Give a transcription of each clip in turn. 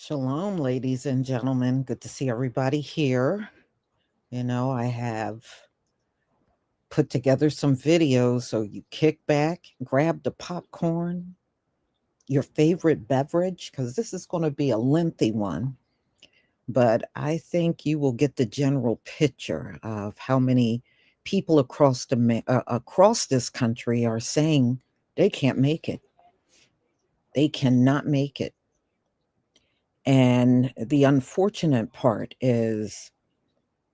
Shalom, ladies and gentlemen. Good to see everybody here. I have put together some videos so you kick back, grab the popcorn, your favorite beverage, because this is going to be a lengthy one. But I think you will get the general picture of how many people across this country are saying they can't make it. They cannot make it. And the unfortunate part is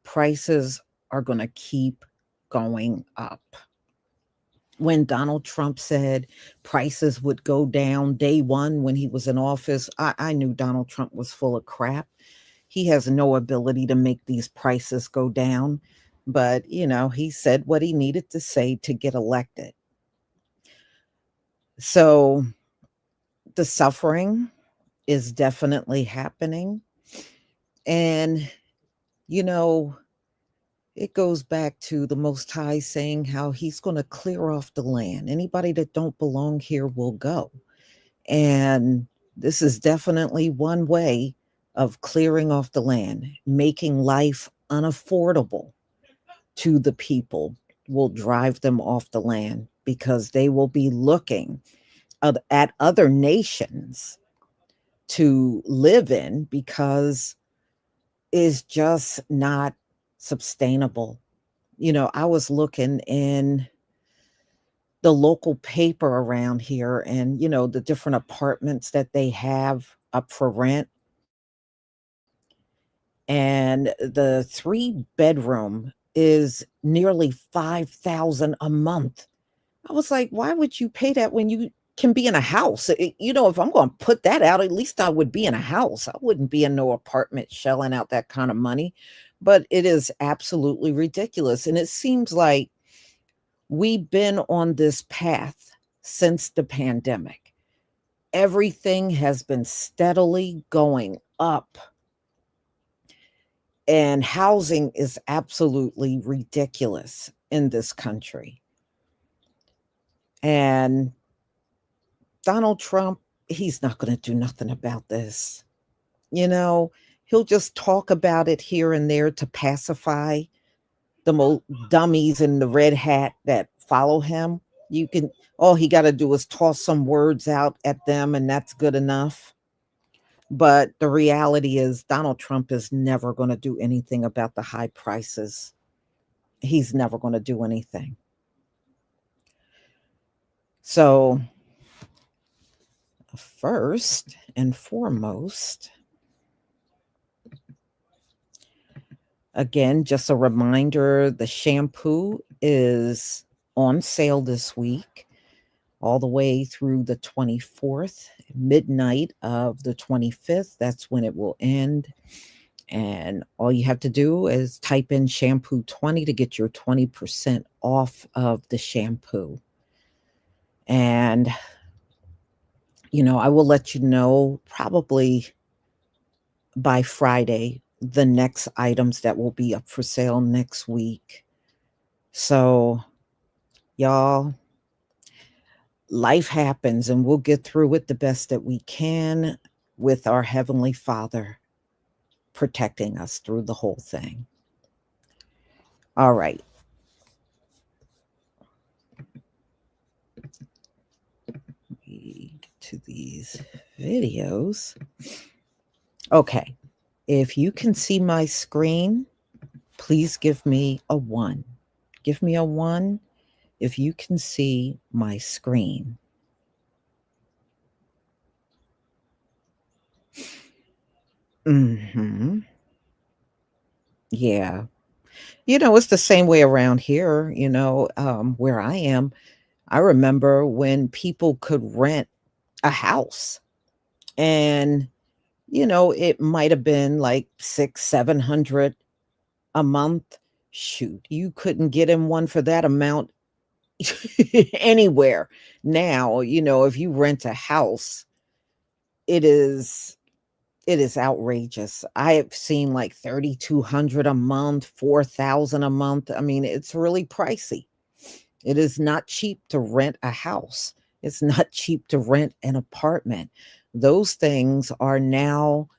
prices are going to keep going up. When Donald Trump said prices would go down day one when he was in office, I knew Donald Trump was full of crap. He has no ability to make these prices go down. But, he said what he needed to say to get elected. So the suffering is definitely happening. And, you know, it goes back to the Most High saying how he's going to clear off the land. Anybody that don't belong here will go. And this is definitely one way of clearing off the land, making life unaffordable to the people will drive them off the land because they will be looking at other nations to live in because it's just not sustainable. I was looking in the local paper around here and, the different apartments that they have up for rent. And the 3-bedroom is nearly 5,000 a month. I was like, why would you pay that when you can be in a house? If I'm going to put that out, at least I would be in a house. I wouldn't be in no apartment shelling out that kind of money. But it is absolutely ridiculous. And it seems like we've been on this path since the pandemic. Everything has been steadily going up. And housing is absolutely ridiculous in this country. And Donald Trump, he's not going to do nothing about this. He'll just talk about it here and there to pacify the dummies in the red hat that follow him. All he got to do is toss some words out at them, and that's good enough. But the reality is, Donald Trump is never going to do anything about the high prices. He's never going to do anything. So, first and foremost, again, just a reminder, the shampoo is on sale this week, all the way through the 24th, midnight of the 25th. That's when it will end. And all you have to do is type in shampoo 20 to get your 20% off of the shampoo. And, I will let you know probably by Friday the next items that will be up for sale next week. So, y'all, life happens and we'll get through it the best that we can with our Heavenly Father protecting us through the whole thing. All right. Get to these videos. Okay. If you can see my screen, please give me a 1. Give me a 1 if you can see my screen. Yeah. It's the same way around here, where I am. I remember when people could rent a house and, it might have been like 600-700 a month. Shoot, you couldn't get in one for that amount anywhere. Now, if you rent a house, it is outrageous. I have seen like 3,200 a month, 4,000 a month. I mean, it's really pricey. It is not cheap to rent a house. It's not cheap to rent an apartment. Those things are now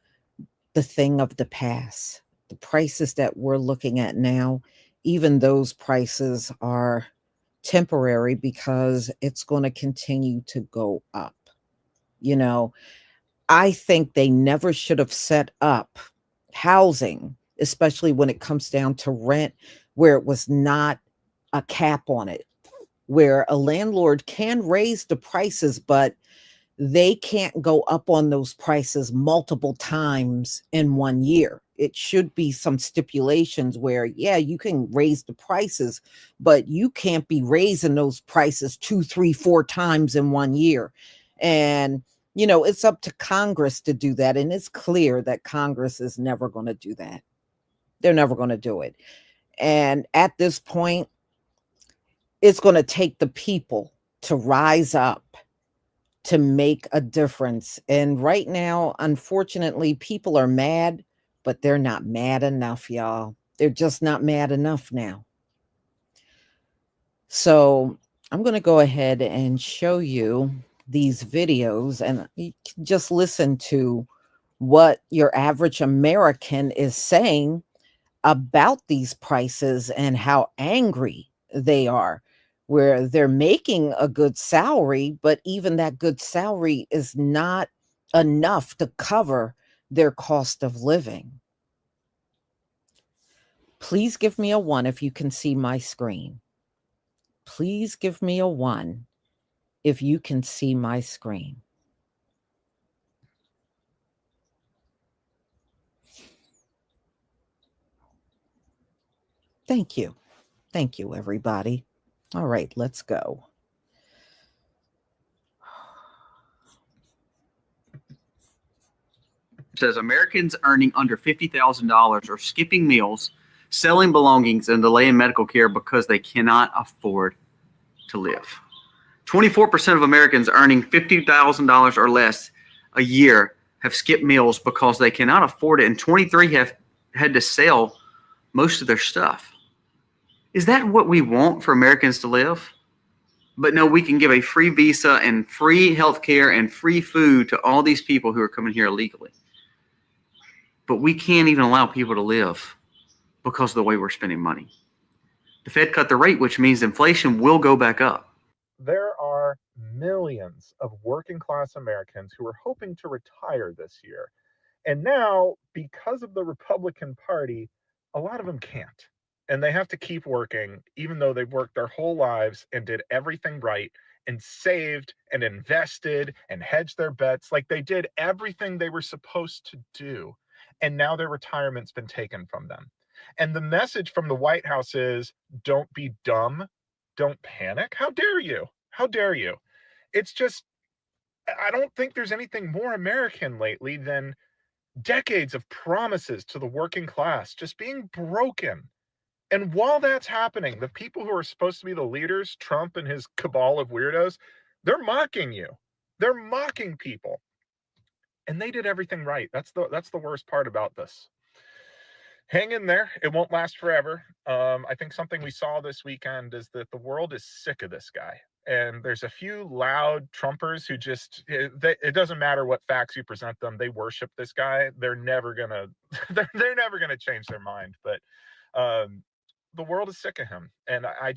the thing of the past. The prices that we're looking at now, even those prices are temporary because it's going to continue to go up. You know, I think they never should have set up housing, especially when it comes down to rent, where it was not a cap on it, where a landlord can raise the prices, but they can't go up on those prices multiple times in 1 year. It should be some stipulations where, yeah, you can raise the prices, but you can't be raising those prices two, three, four times in 1 year. And, it's up to Congress to do that. And it's clear that Congress is never going to do that. They're never going to do it. And at this point, it's going to take the people to rise up to make a difference. And right now, unfortunately, people are mad, but they're not mad enough, y'all. They're just not mad enough now. So I'm going to go ahead and show you these videos, and you can just listen to what your average American is saying about these prices and how angry they are, where they're making a good salary, but even that good salary is not enough to cover their cost of living. Please give me a one if you can see my screen. Please give me a one if you can see my screen. Thank you. Thank you, everybody. All right, let's go. Says Americans earning under $50,000 are skipping meals, selling belongings, and delaying medical care because they cannot afford to live. 24% of Americans earning $50,000 or less a year have skipped meals because they cannot afford it, and 23 have had to sell most of their stuff. Is that what we want for Americans to live? But no, we can give a free visa and free health care and free food to all these people who are coming here illegally. But we can't even allow people to live because of the way we're spending money. The Fed cut the rate, which means inflation will go back up. There are millions of working class Americans who are hoping to retire this year. And now, because of the Republican Party, a lot of them can't. And they have to keep working, even though they've worked their whole lives and did everything right and saved and invested and hedged their bets. Like they did everything they were supposed to do. And now their retirement's been taken from them. And the message from the White House is don't be dumb, don't panic. How dare you? How dare you? It's just, I don't think there's anything more American lately than decades of promises to the working class just being broken. And while that's happening, the people who are supposed to be the leaders, Trump and his cabal of weirdos, they're mocking you. They're mocking people. And they did everything right. That's the worst part about this. Hang in there. It won't last forever. I think something we saw this weekend is that the world is sick of this guy. And there's a few loud Trumpers who just, it doesn't matter what facts you present them. They worship this guy. They're never going to, they're never going to change their mind. But the world is sick of him. And I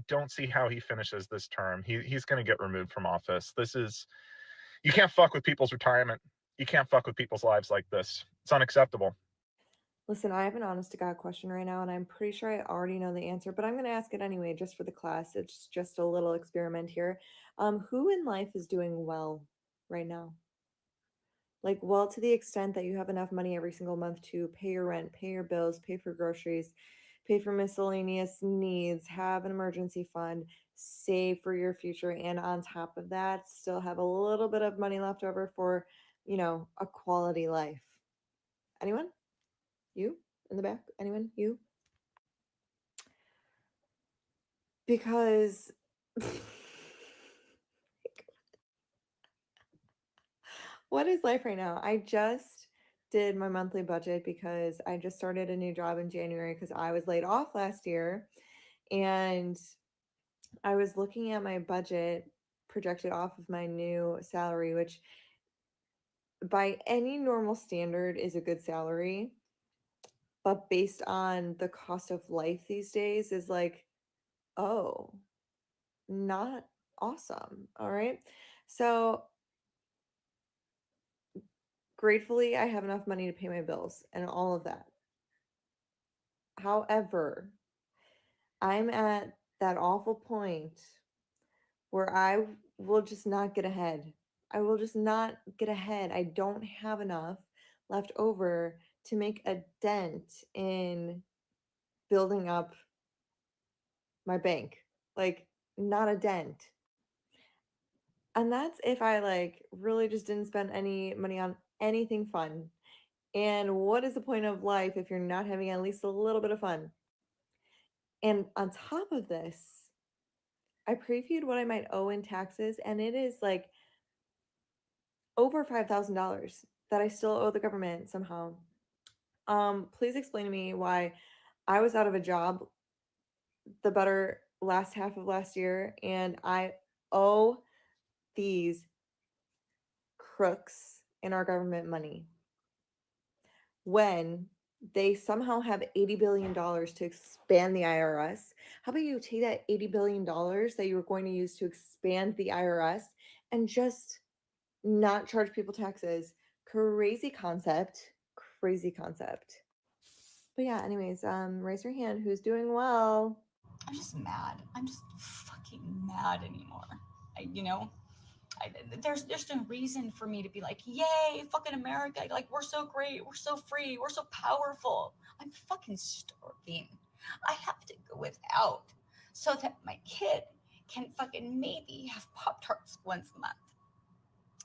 don't see how he finishes this term. He's going to get removed from office. You can't fuck with people's retirement. You can't fuck with people's lives like this. It's unacceptable. Listen, I have an honest to God question right now, and I'm pretty sure I already know the answer, but I'm going to ask it anyway, just for the class. It's just a little experiment here. Who in life is doing well right now? Like, well, to the extent that you have enough money every single month to pay your rent, pay your bills, pay for groceries, pay for miscellaneous needs, have an emergency fund, save for your future, and on top of that, still have a little bit of money left over for, a quality life. Anyone? You in the back? Anyone? You? Because what is life right now? I just did my monthly budget because I just started a new job in January because I was laid off last year. And I was looking at my budget projected off of my new salary, which by any normal standard is a good salary, but based on the cost of life these days is like, oh, not awesome. All right. So gratefully, I have enough money to pay my bills and all of that. However, I'm at that awful point where I will just not get ahead. I will just not get ahead. I don't have enough left over to make a dent in building up my bank. Like, not a dent. And that's if I like really just didn't spend any money on anything fun. And what is the point of life if you're not having at least a little bit of fun? And on top of this, I previewed what I might owe in taxes, and it is like over $5,000 that I still owe the government somehow. Please explain to me why I was out of a job the better last half of last year, and I owe these crooks in our government money when they somehow have $80 billion to expand the IRS. How about you take that $80 billion that you were going to use to expand the IRS and just not charge people taxes? Crazy concept. Crazy concept. But yeah, anyways, raise your hand who's doing well. I'm just mad. I'm just fucking mad anymore. There's no reason for me to be like, yay, fucking America. Like, we're so great. We're so free. We're so powerful. I'm fucking starving. I have to go without so that my kid can fucking maybe have Pop-Tarts once a month.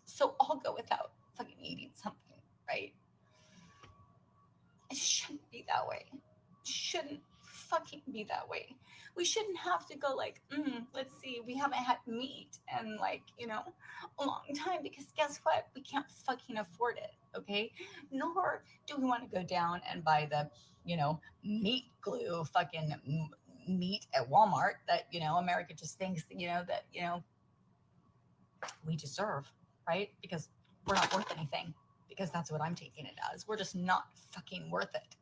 So I'll go without fucking eating something, right? It shouldn't be that way. It shouldn't fucking be that way. We shouldn't have to go like, let's see, we haven't had meat in like, a long time, because guess what? We can't fucking afford it, okay? Nor do we want to go down and buy the, meat glue fucking meat at Walmart that, America just thinks, that, we deserve, right? Because we're not worth anything. Because that's what I'm taking it as. We're just not fucking worth it.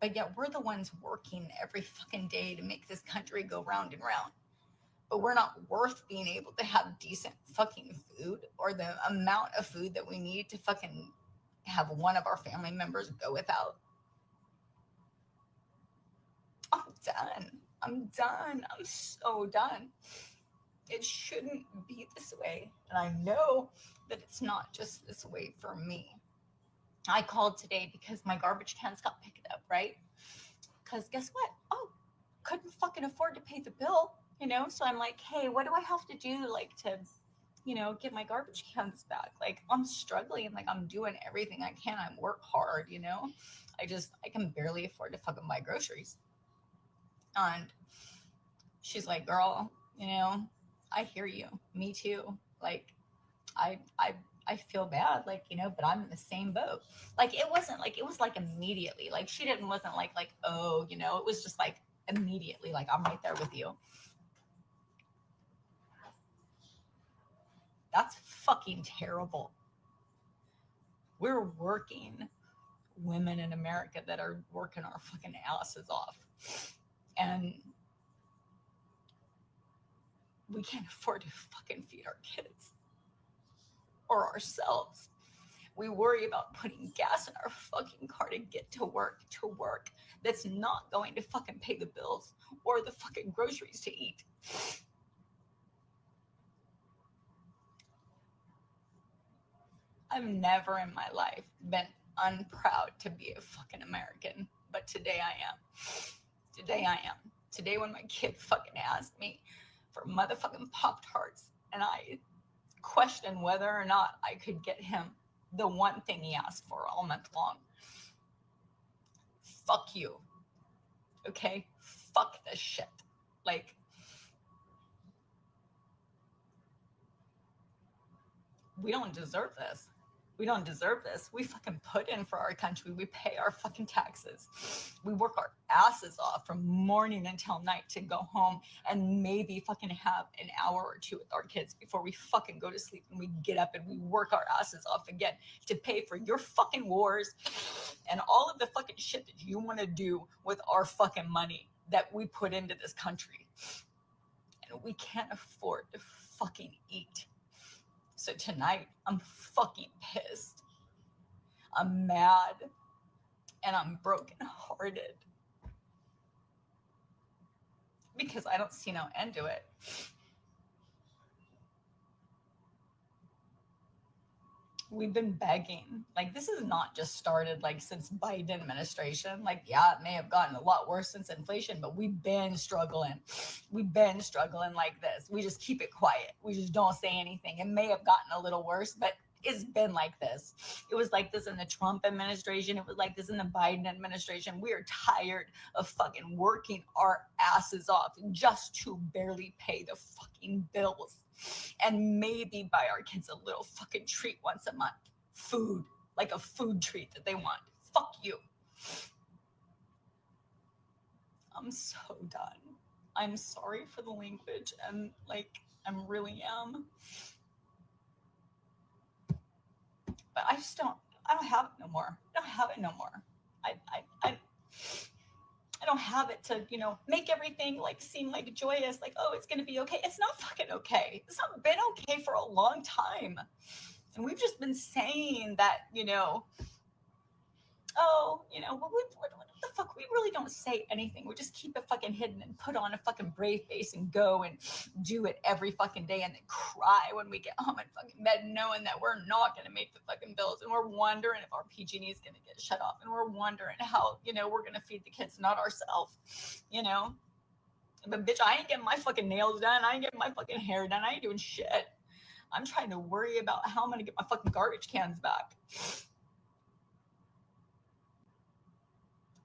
But yet we're the ones working every fucking day to make this country go round and round. But we're not worth being able to have decent fucking food, or the amount of food that we need to fucking have one of our family members go without. I'm done. I'm done. I'm so done. It shouldn't be this way. And I know that it's not just this way for me. I called today because my garbage cans got picked up, right? Because guess what? Oh, couldn't fucking afford to pay the bill, So I'm like, hey, what do I have to do, like, to, get my garbage cans back? Like, I'm struggling. Like, I'm doing everything I can. I work hard, I can barely afford to fucking buy groceries. And she's like, girl, I hear you. Me too. Like, I feel bad, like, but I'm in the same boat. Like, it wasn't like, it was like immediately, like, wasn't like, oh, it was just like immediately, like, I'm right there with you. That's fucking terrible. We're working women in America that are working our fucking asses off. And we can't afford to fucking feed our kids or ourselves. We worry about putting gas in our fucking car to get to work that's not going to fucking pay the bills or the fucking groceries to eat. I've never in my life been unproud to be a fucking American, but today I am. Today I am. Today when my kid fucking asked me for motherfucking Pop-Tarts, and I questioned whether or not I could get him the one thing he asked for all month long. Fuck you. Okay? Fuck this shit. Like, we don't deserve this. We don't deserve this. We fucking put in for our country. We pay our fucking taxes. We work our asses off from morning until night to go home and maybe fucking have an hour or two with our kids before we fucking go to sleep, and we get up and we work our asses off again to pay for your fucking wars and all of the fucking shit that you want to do with our fucking money that we put into this country. And we can't afford to fucking eat. So tonight, I'm fucking pissed. I'm mad. And I'm brokenhearted. Because I don't see no end to it. We've been begging. Like, this is not just started like since Biden administration. Like, yeah, it may have gotten a lot worse since inflation, but we've been struggling. We've been struggling like this. We just keep it quiet. We just don't say anything. It may have gotten a little worse, but it's been like this. It was like this in the Trump administration. It was like this in the Biden administration. We are tired of fucking working our asses off just to barely pay the fucking bills. And maybe buy our kids a little fucking treat once a month. Food. Like a food treat that they want. Fuck you. I'm so done. I'm sorry for the language, and like, I really am. But I don't have it no more. I don't have it no more. I don't have it to, make everything like seem like joyous, like, oh, it's going to be okay. It's not fucking okay. It's not been okay for a long time. And we've just been saying that, what the fuck? We really don't say anything. We just keep it fucking hidden and put on a fucking brave face and go and do it every fucking day and then cry when we get home and fucking bed knowing that we're not going to make the fucking bills, and we're wondering if our PG&E is going to get shut off, and we're wondering how, we're going to feed the kids, not ourselves, But bitch, I ain't getting my fucking nails done. I ain't getting my fucking hair done. I ain't doing shit. I'm trying to worry about how I'm going to get my fucking garbage cans back.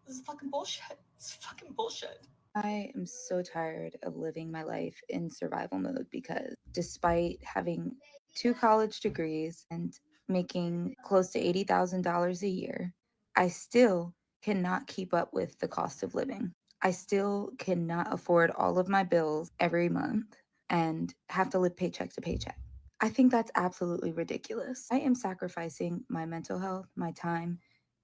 This is fucking bullshit. It's fucking bullshit. I am so tired of living my life in survival mode because despite having 2 college degrees and making close to $80,000 a year, I still cannot keep up with the cost of living. I still cannot afford all of my bills every month and have to live paycheck to paycheck. I think that's absolutely ridiculous. I am sacrificing my mental health, my time,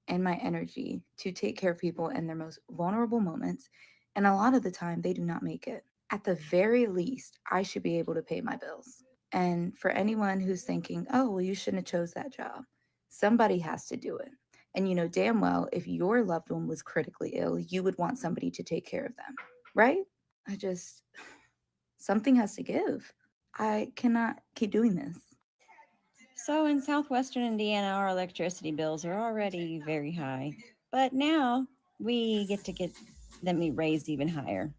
and my energy to take care of people in their most vulnerable moments. And a lot of the time, they do not make it. At the very least, I should be able to pay my bills. And for anyone who's thinking, oh, well, you shouldn't have chose that job, somebody has to do it. And you know damn well, if your loved one was critically ill, you would want somebody to take care of them, right? Something has to give. I cannot keep doing this. So in southwestern Indiana, our electricity bills are already very high, but now we get them raised even higher.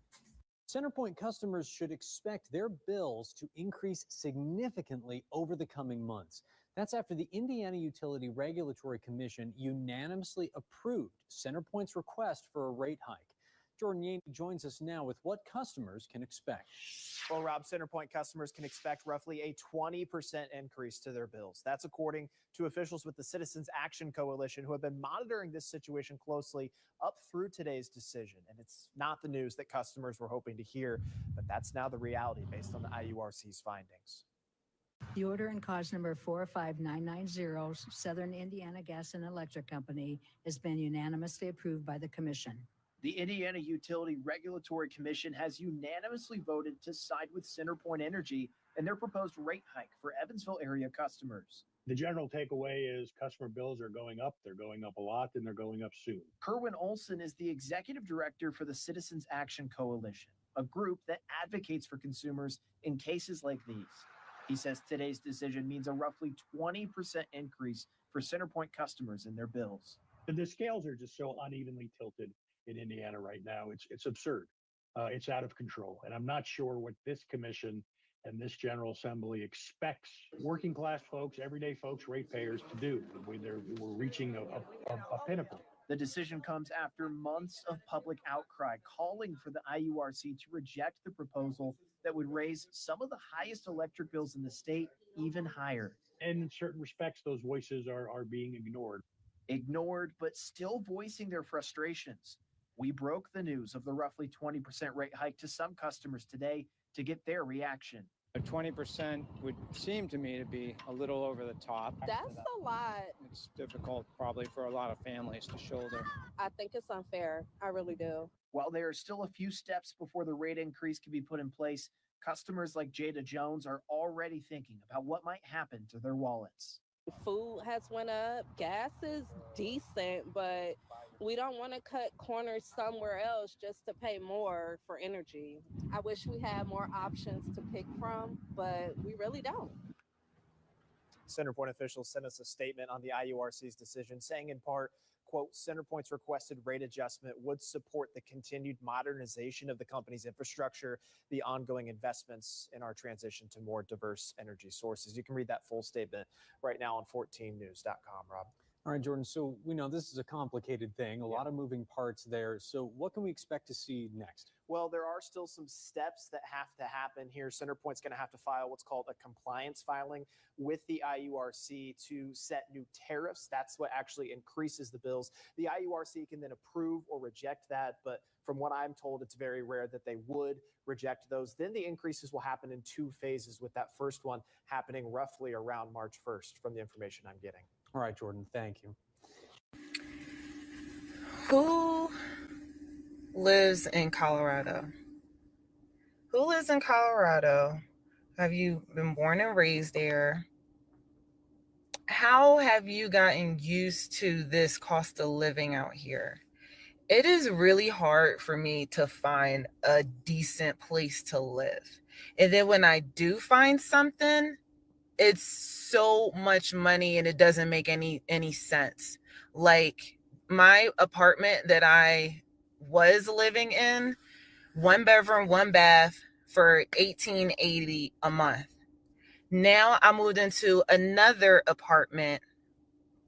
CenterPoint customers should expect their bills to increase significantly over the coming months. That's after the Indiana Utility Regulatory Commission unanimously approved CenterPoint's request for a rate hike. Jordan Yaney joins us now with what customers can expect. Well, Rob, CenterPoint customers can expect roughly a 20% increase to their bills. That's according to officials with the Citizens Action Coalition, who have been monitoring this situation closely up through today's decision. And it's not the news that customers were hoping to hear, but that's now the reality based on the IURC's findings. The order in cause number 45990, Southern Indiana Gas and Electric Company, has been unanimously approved by the Commission. The Indiana Utility Regulatory Commission has unanimously voted to side with CenterPoint Energy and their proposed rate hike for Evansville area customers. The general takeaway is customer bills are going up. They're going up a lot, and they're going up soon. Kerwin Olson is the executive director for the Citizens Action Coalition, a group that advocates for consumers in cases like these. He says today's decision means a roughly 20% increase for CenterPoint customers in their bills. The scales are just so unevenly tilted in Indiana right now. It's absurd. It's out of control. And I'm not sure what this commission and this General Assembly expects working class folks, everyday folks, ratepayers to do. We're reaching a pinnacle. The decision comes after months of public outcry calling for the IURC to reject the proposal that would raise some of the highest electric bills in the state even higher. And in certain respects, those voices are being ignored. Ignored, but still voicing their frustrations. We broke the news of the roughly 20% rate hike to some customers today to get their reaction. 20% would seem to me to be a little over the top. That's a lot. It's difficult probably for a lot of families to shoulder. I think it's unfair. I really do. While there are still a few steps before the rate increase can be put in place, customers like Jada Jones are already thinking about what might happen to their wallets. Food has went up. Gas is decent, but we don't want to cut corners somewhere else just to pay more for energy. I wish we had more options to pick from, but we really don't. CenterPoint officials sent us a statement on the IURC's decision, saying in part, quote, CenterPoint's requested rate adjustment would support the continued modernization of the company's infrastructure, the ongoing investments in our transition to more diverse energy sources. You can read that full statement right now on 14news.com, Rob. All right, Jordan. So we know this is a complicated thing, a lot of moving parts there. So what can we expect to see next? Well, there are still some steps that have to happen here. CenterPoint's going to have to file what's called a compliance filing with the IURC to set new tariffs. That's what actually increases the bills. The IURC can then approve or reject that, but from what I'm told, it's very rare that they would reject those. Then the increases will happen in two phases, with that first one happening roughly around March 1st from the information I'm getting. All right, Jordan, thank you. Who lives in Colorado? Who lives in Colorado? Have you been born and raised there? How have you gotten used to this cost of living out here? It is really hard for me to find a decent place to live. And then when I do find something, it's so much money and it doesn't make any sense. Like my apartment that I was living in, 1 bedroom, 1 bath for $1,880 a month. Now I moved into another apartment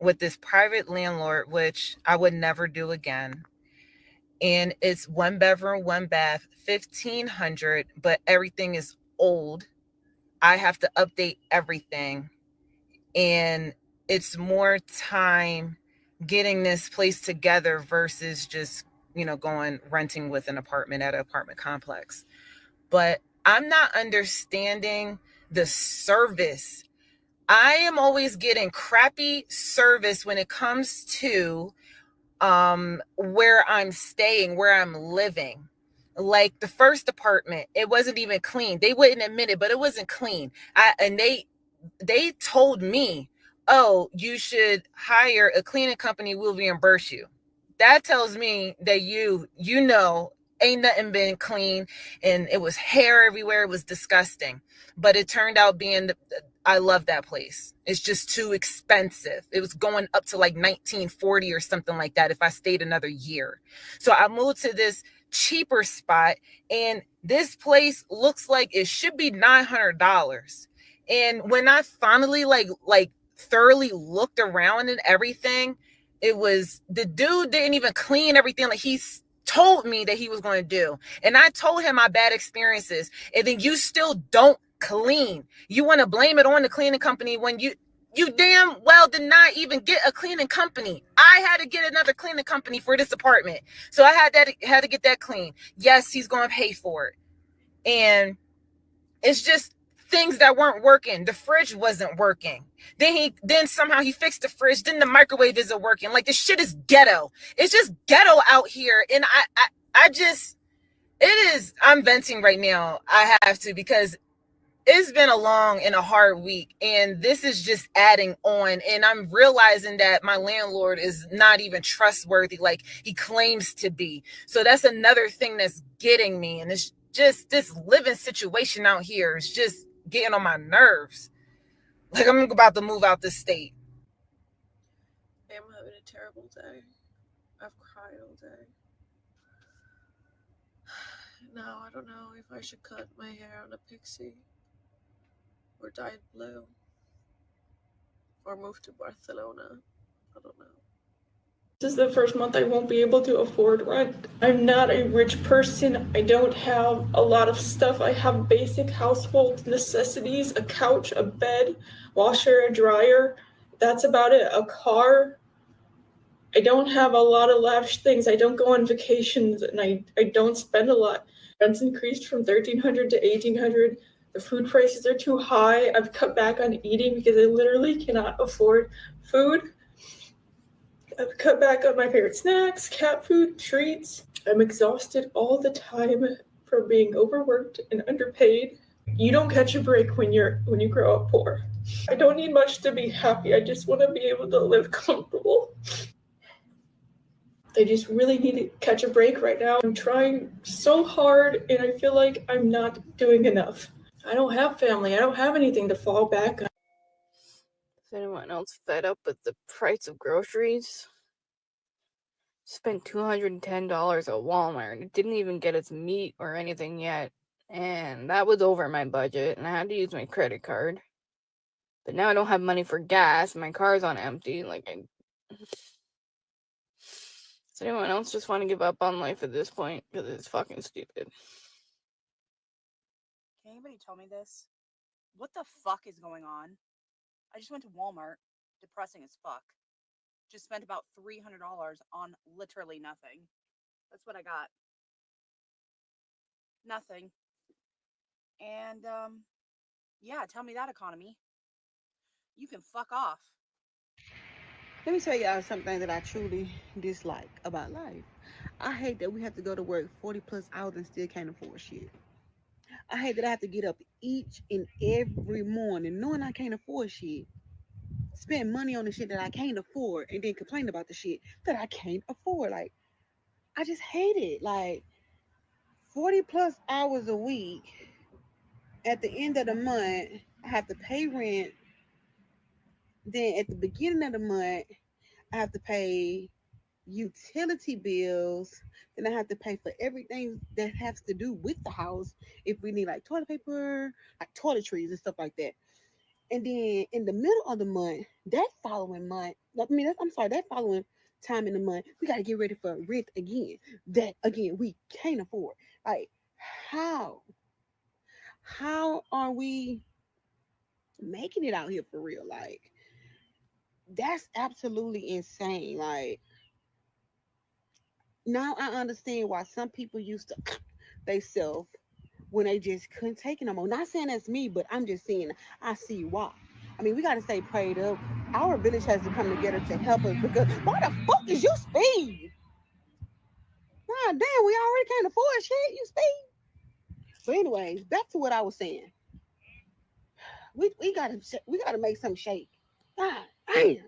with this private landlord, which I would never do again. And it's 1 bedroom, 1 bath, $1,500, but everything is old. I have to update everything. And it's more time getting this place together versus just, going renting with an apartment at an apartment complex. But I'm not understanding the service. I am always getting crappy service when it comes to where I'm staying, where I'm living. Like the first apartment, it wasn't even clean. They wouldn't admit it, but it wasn't clean. And they told me, oh, you should hire a cleaning company, we'll reimburse you. That tells me that ain't nothing been clean, and it was hair everywhere. It was disgusting. But it turned out I love that place. It's just too expensive. It was going up to like $1,940 or something like that if I stayed another year. So I moved to this cheaper spot, and this place looks like it should be $900. And when I finally like thoroughly looked around and everything, it was, the dude didn't even clean everything like he's told me that he was going to do. And I told him my bad experiences, and then you still don't clean. You want to blame it on the cleaning company when you damn well did not even get a cleaning company. I had to get another cleaning company for this apartment. So I had to get that clean. Yes, he's going to pay for it. And it's just things that weren't working. The fridge wasn't working. Then somehow he fixed the fridge. Then the microwave isn't working. Like, this shit is ghetto. It's just ghetto out here. And I'm venting right now. I have to, because it's been a long and a hard week, and this is just adding on. And I'm realizing that my landlord is not even trustworthy like he claims to be. So that's another thing that's getting me. And it's just this living situation out here is just getting on my nerves. Like, I'm about to move out this state. I'm having a terrible day. I've cried all day. Now I don't know if I should cut my hair on a pixie, or dye it blue, or move to Barcelona. I don't know. This is the first month I won't be able to afford rent. I'm not a rich person. I don't have a lot of stuff. I have basic household necessities, a couch, a bed, washer, a dryer. That's about it. A car. I don't have a lot of lavish things. I don't go on vacations and I don't spend a lot. Rent's increased from $1,300 to $1,800. The food prices are too high. I've cut back on eating because I literally cannot afford food. I've cut back on my favorite snacks, cat food, treats. I'm exhausted all the time from being overworked and underpaid. You don't catch a break when you grow up poor. I don't need much to be happy. I just want to be able to live comfortable. I just really need to catch a break right now. I'm trying so hard and I feel like I'm not doing enough. I don't have family. I don't have anything to fall back on. Is anyone else fed up with the price of groceries? Spent $210 at Walmart. It didn't even get its meat or anything yet. And that was over my budget, and I had to use my credit card. But now I don't have money for gas, and my car's on empty. Does anyone else just want to give up on life at this point? Because it's fucking stupid. Can anybody tell me this? What the fuck is going on? I just went to Walmart. Depressing as fuck. Just spent about $300 on literally nothing. That's what I got. Nothing. And, yeah, tell me that, economy. You can fuck off. Let me tell y'all something that I truly dislike about life. I hate that we have to go to work 40 plus hours and still can't afford shit. I hate that I have to get up each and every morning knowing I can't afford shit. Spend money on the shit that I can't afford and then complain about the shit that I can't afford. Like, I just hate it. Like, 40 plus hours a week. At the end of the month, I have to pay rent. Then at the beginning of the month, I have to pay utility bills. Then I have to pay for everything that has to do with the house. If we need like toilet paper, like toiletries and stuff like that. And then in the middle of the month, that following time in the month, we got to get ready for rent again. That again, we can't afford. Like, how are we making it out here for real? Like, that's absolutely insane. Like, now I understand why some people used to they self when they just couldn't take it no more. Not saying that's me, but I'm just saying I see why. I mean, we gotta stay prayed up. Our village has to come together to help us because why the fuck is you speed? God damn, we already can't afford shit. You speed. But anyways, back to what I was saying. We gotta make some shake. God damn.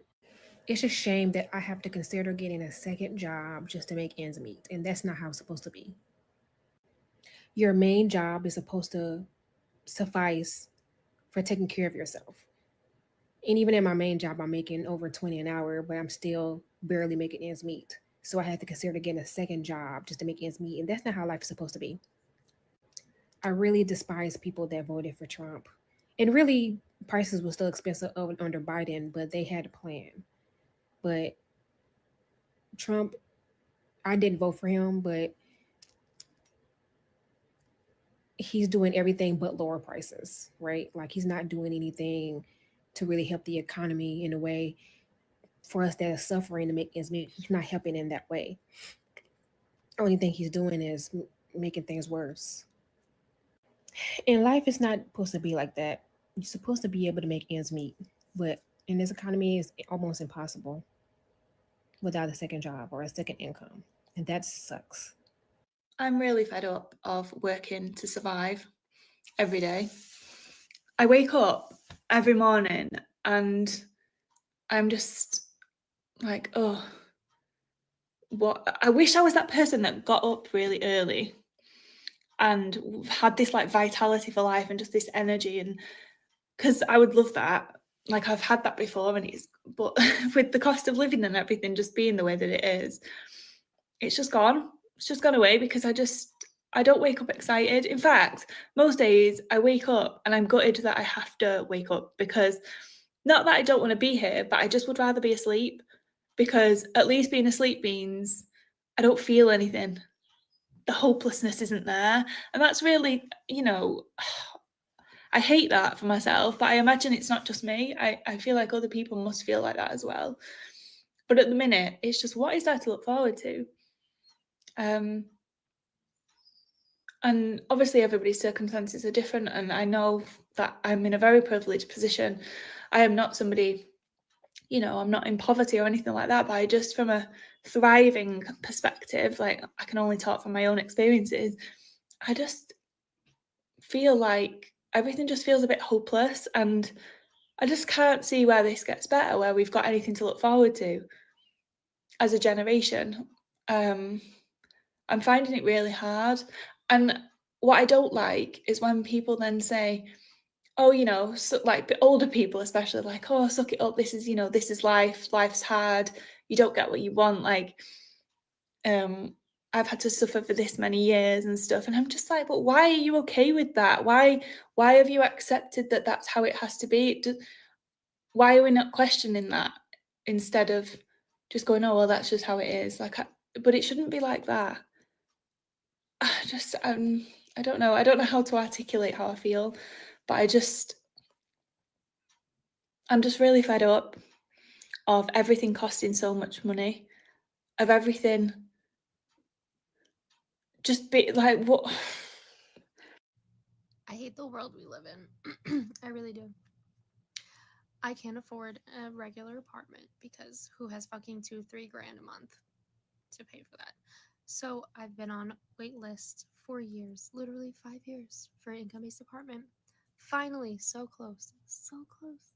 It's a shame that I have to consider getting a second job just to make ends meet, and that's not how it's supposed to be. Your main job is supposed to suffice for taking care of yourself. And even in my main job, I'm making over 20 an hour, but I'm still barely making ends meet. So I had to consider getting a second job just to make ends meet, and that's not how life is supposed to be. I really despise people that voted for Trump. And really, prices were still expensive under Biden, but they had a plan. But Trump, I didn't vote for him, but he's doing everything but lower prices, right? Like, he's not doing anything to really help the economy in a way for us that are suffering to make ends meet. He's not helping in that way. Only thing he's doing is making things worse. And life is not supposed to be like that. You're supposed to be able to make ends meet, but in this economy, it's almost impossible without a second job or a second income, and that sucks. I'm really fed up of working to survive every day. I wake up every morning and I'm just like, oh, what? I wish I was that person that got up really early and had this like vitality for life and just this energy, and because I would love that. Like, I've had that before, and but with the cost of living and everything just being the way that it is, it's just gone. It's just gone away because I don't wake up excited. In fact, most days I wake up and I'm gutted that I have to wake up, because not that I don't want to be here, but I just would rather be asleep. because at least being asleep means I don't feel anything. The hopelessness isn't there. And that's really, I hate that for myself, but I imagine it's not just me. I feel like other people must feel like that as well. But at the minute, it's just what is there to look forward to? And obviously, everybody's circumstances are different. And I know that I'm in a very privileged position. I am not somebody, I'm not in poverty or anything like that. But I just, from a thriving perspective, like I can only talk from my own experiences, I just feel like everything just feels a bit hopeless. And I just can't see where this gets better, where we've got anything to look forward to as a generation. I'm finding it really hard. And what I don't like is when people then say, oh, so, like older people especially, like, oh, suck it up. This is, this is life. Life's hard. You don't get what you want. Like, I've had to suffer for this many years and stuff. And I'm just like, but why are you okay with that? Why have you accepted that that's how it has to be? Why are we not questioning that instead of just going, oh, well, that's just how it is. Like, but it shouldn't be like that. I don't know. I don't know how to articulate how I feel, but I'm just really fed up of everything costing so much money, of everything just be like, what? I hate the world we live in. I really do. I can't afford a regular apartment because who has fucking $2-3 grand a month to pay for that? So I've been on wait list for years, literally 5 years, for an income-based apartment. Finally, so close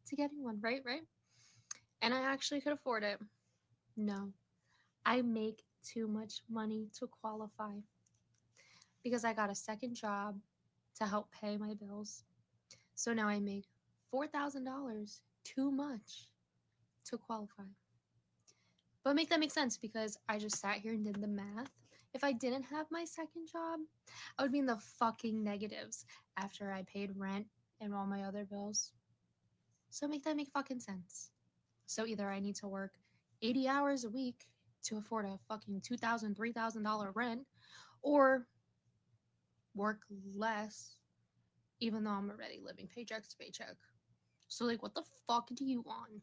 to getting one, right? And I actually could afford it. No, I make too much money to qualify because I got a second job to help pay my bills. So now I make $4,000 too much to qualify. But make that make sense because I just sat here and did the math. If I didn't have my second job, I would be in the fucking negatives after I paid rent and all my other bills. So make that make fucking sense. So either I need to work 80 hours a week to afford a fucking $2,000, $3,000 rent, or work less, even though I'm already living paycheck to paycheck. So like, what the fuck do you want?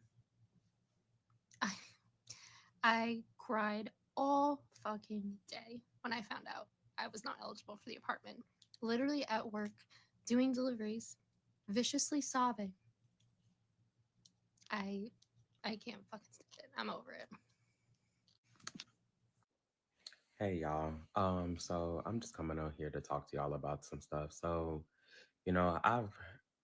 I cried all fucking day when I found out I was not eligible for the apartment. Literally at work, doing deliveries, viciously sobbing. I can't fucking stand it. I'm over it. Hey y'all. So I'm just coming on here to talk to y'all about some stuff. So, I've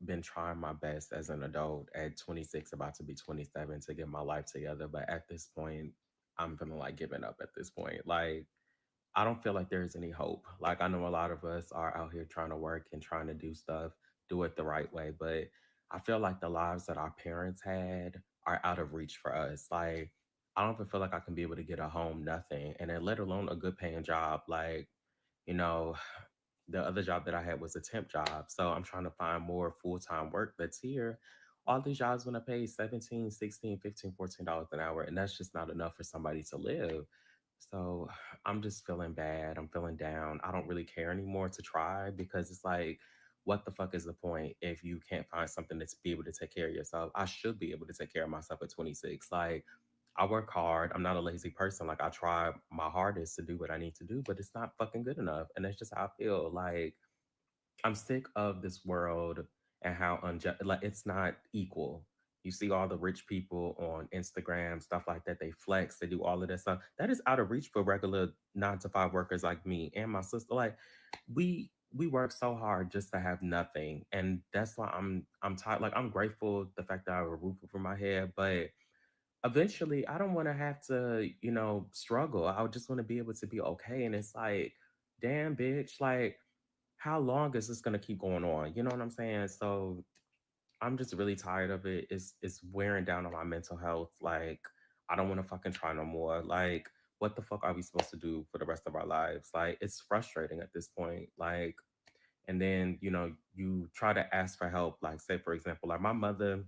been trying my best as an adult at 26, about to be 27, to get my life together. But at this point, I'm feeling like giving up at this point. Like, I don't feel like there's any hope. Like, I know a lot of us are out here trying to work and trying to do stuff, do it the right way. But I feel like the lives that our parents had are out of reach for us. Like, I don't even feel like I can be able to get a home, nothing, and then let alone a good paying job. Like, you know, the other job that I had was a temp job. So I'm trying to find more full-time work that's here. All these jobs want to pay 17, 16, 15, $14 an hour. And that's just not enough for somebody to live. So I'm just feeling bad. I'm feeling down. I don't really care anymore to try because it's like, what the fuck is the point if you can't find something that's be able to take care of yourself? I should be able to take care of myself at 26. Like, I work hard. I'm not a lazy person. Like, I try my hardest to do what I need to do, but it's not fucking good enough. And that's just how I feel. Like, I'm sick of this world and how unjust, like, it's not equal. You see all the rich people on Instagram, stuff like that. They flex, they do all of that stuff. That is out of reach for regular 9 to 5 workers like me and my sister. Like, we work so hard just to have nothing. And that's why I'm tired. Like, I'm grateful the fact that I have a roof over my head, but eventually I don't want to have to, struggle. I would just want to be able to be okay. And it's like, damn, bitch, like, how long is this gonna keep going on? You know what I'm saying? So I'm just really tired of it. It's wearing down on my mental health. Like, I don't want to fucking try no more. Like, what the fuck are we supposed to do for the rest of our lives? Like, it's frustrating at this point. Like, and then, you try to ask for help. Like, say for example, like my mother,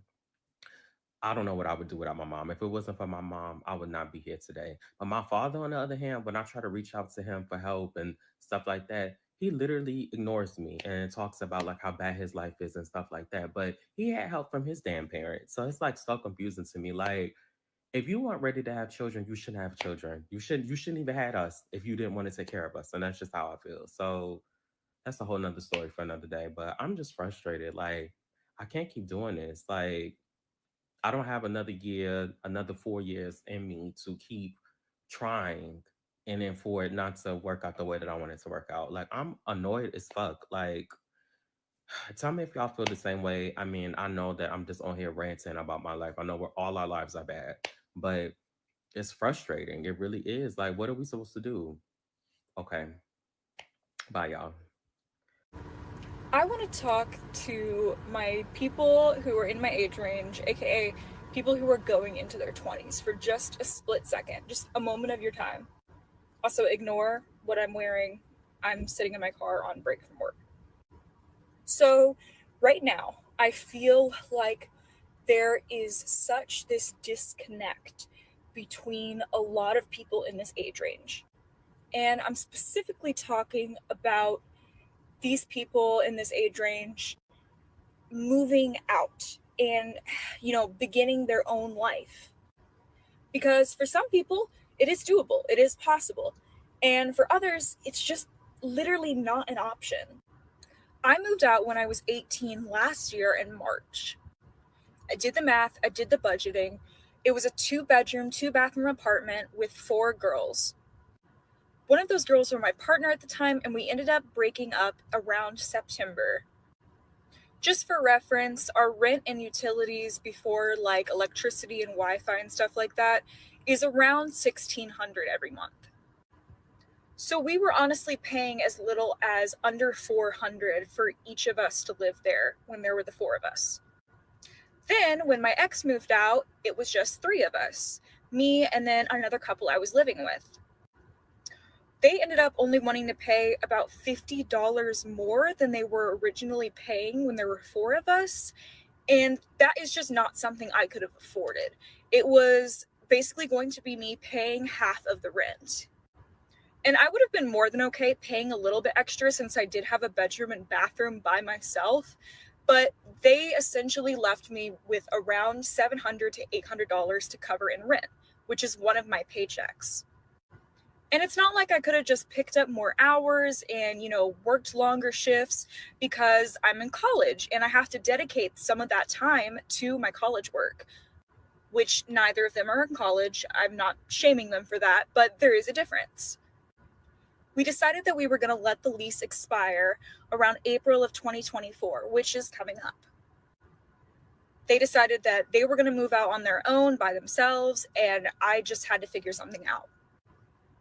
I don't know what I would do without my mom. If it wasn't for my mom, I would not be here today. But my father, on the other hand, when I try to reach out to him for help and stuff like that, he literally ignores me and talks about like how bad his life is and stuff like that. But he had help from his damn parents. So it's like so confusing to me. Like, if you weren't ready to have children, you shouldn't have children. You shouldn't even had us if you didn't want to take care of us. And that's just how I feel. So that's a whole nother story for another day. But I'm just frustrated. Like, I can't keep doing this. Like, I don't have another year, another 4 years in me to keep trying and then for it not to work out the way that I want it to work out. Like, I'm annoyed as fuck. Like, tell me if y'all feel the same way. I mean, I know that I'm just on here ranting about my life. I know we're all our lives are bad, but it's frustrating. It really is. Like, what are we supposed to do? Okay. Bye, y'all. I want to talk to my people who are in my age range, aka people who are going into their 20s, for just a split second, just a moment of your time. Also, ignore what I'm wearing. I'm sitting in my car on break from work. So, right now, I feel like there is such this disconnect between a lot of people in this age range. And I'm specifically talking about these people in this age range moving out and, beginning their own life. Because for some people, it is doable, it is possible. And for others, it's just literally not an option. I moved out when I was 18 last year in March. I did the math, I did the budgeting. It was a 2-bedroom, 2-bathroom apartment with 4 girls. One of those girls were my partner at the time, and we ended up breaking up around September. Just for reference, our rent and utilities before like electricity and Wi-Fi and stuff like that is around $1,600 every month. So we were honestly paying as little as under $400 for each of us to live there when there were the 4 of us. Then when my ex moved out, it was just 3 of us, me and then another couple I was living with. They ended up only wanting to pay about $50 more than they were originally paying when there were 4 of us. And that is just not something I could have afforded. It was basically going to be me paying half of the rent. And I would have been more than okay paying a little bit extra since I did have a bedroom and bathroom by myself. But they essentially left me with around $700 to $800 to cover in rent, which is one of my paychecks. And it's not like I could have just picked up more hours and, worked longer shifts because I'm in college and I have to dedicate some of that time to my college work, which neither of them are in college. I'm not shaming them for that, but there is a difference. We decided that we were going to let the lease expire around April of 2024, which is coming up. They decided that they were going to move out on their own by themselves, and I just had to figure something out.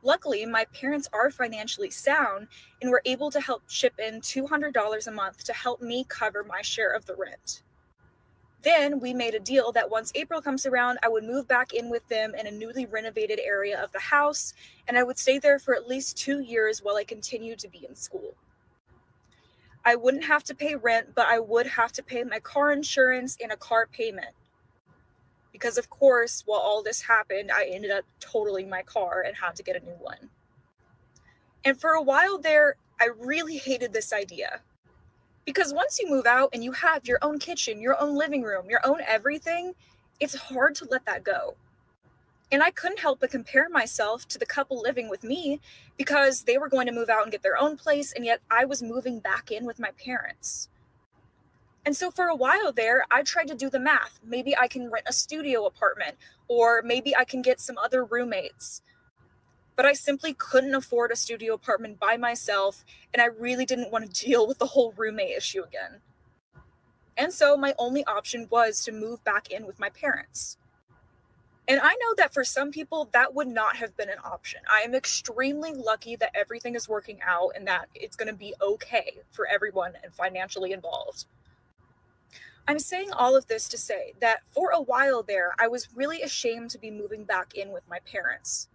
Luckily, my parents are financially sound and were able to help chip in $200 a month to help me cover my share of the rent. Then we made a deal that once April comes around, I would move back in with them in a newly renovated area of the house, and I would stay there for at least 2 years while I continued to be in school. I wouldn't have to pay rent, but I would have to pay my car insurance and a car payment. Because of course, while all this happened, I ended up totaling my car and had to get a new one. And for a while there, I really hated this idea. Because once you move out and you have your own kitchen, your own living room, your own everything, it's hard to let that go. And I couldn't help but compare myself to the couple living with me because they were going to move out and get their own place, and yet I was moving back in with my parents. And so for a while there, I tried to do the math. Maybe I can rent a studio apartment, or maybe I can get some other roommates. But I simply couldn't afford a studio apartment by myself, and I really didn't want to deal with the whole roommate issue again. And so my only option was to move back in with my parents. And I know that for some people, that would not have been an option. I am extremely lucky that everything is working out and that it's going to be okay for everyone and financially involved. I'm saying all of this to say that for a while there, I was really ashamed to be moving back in with my parents.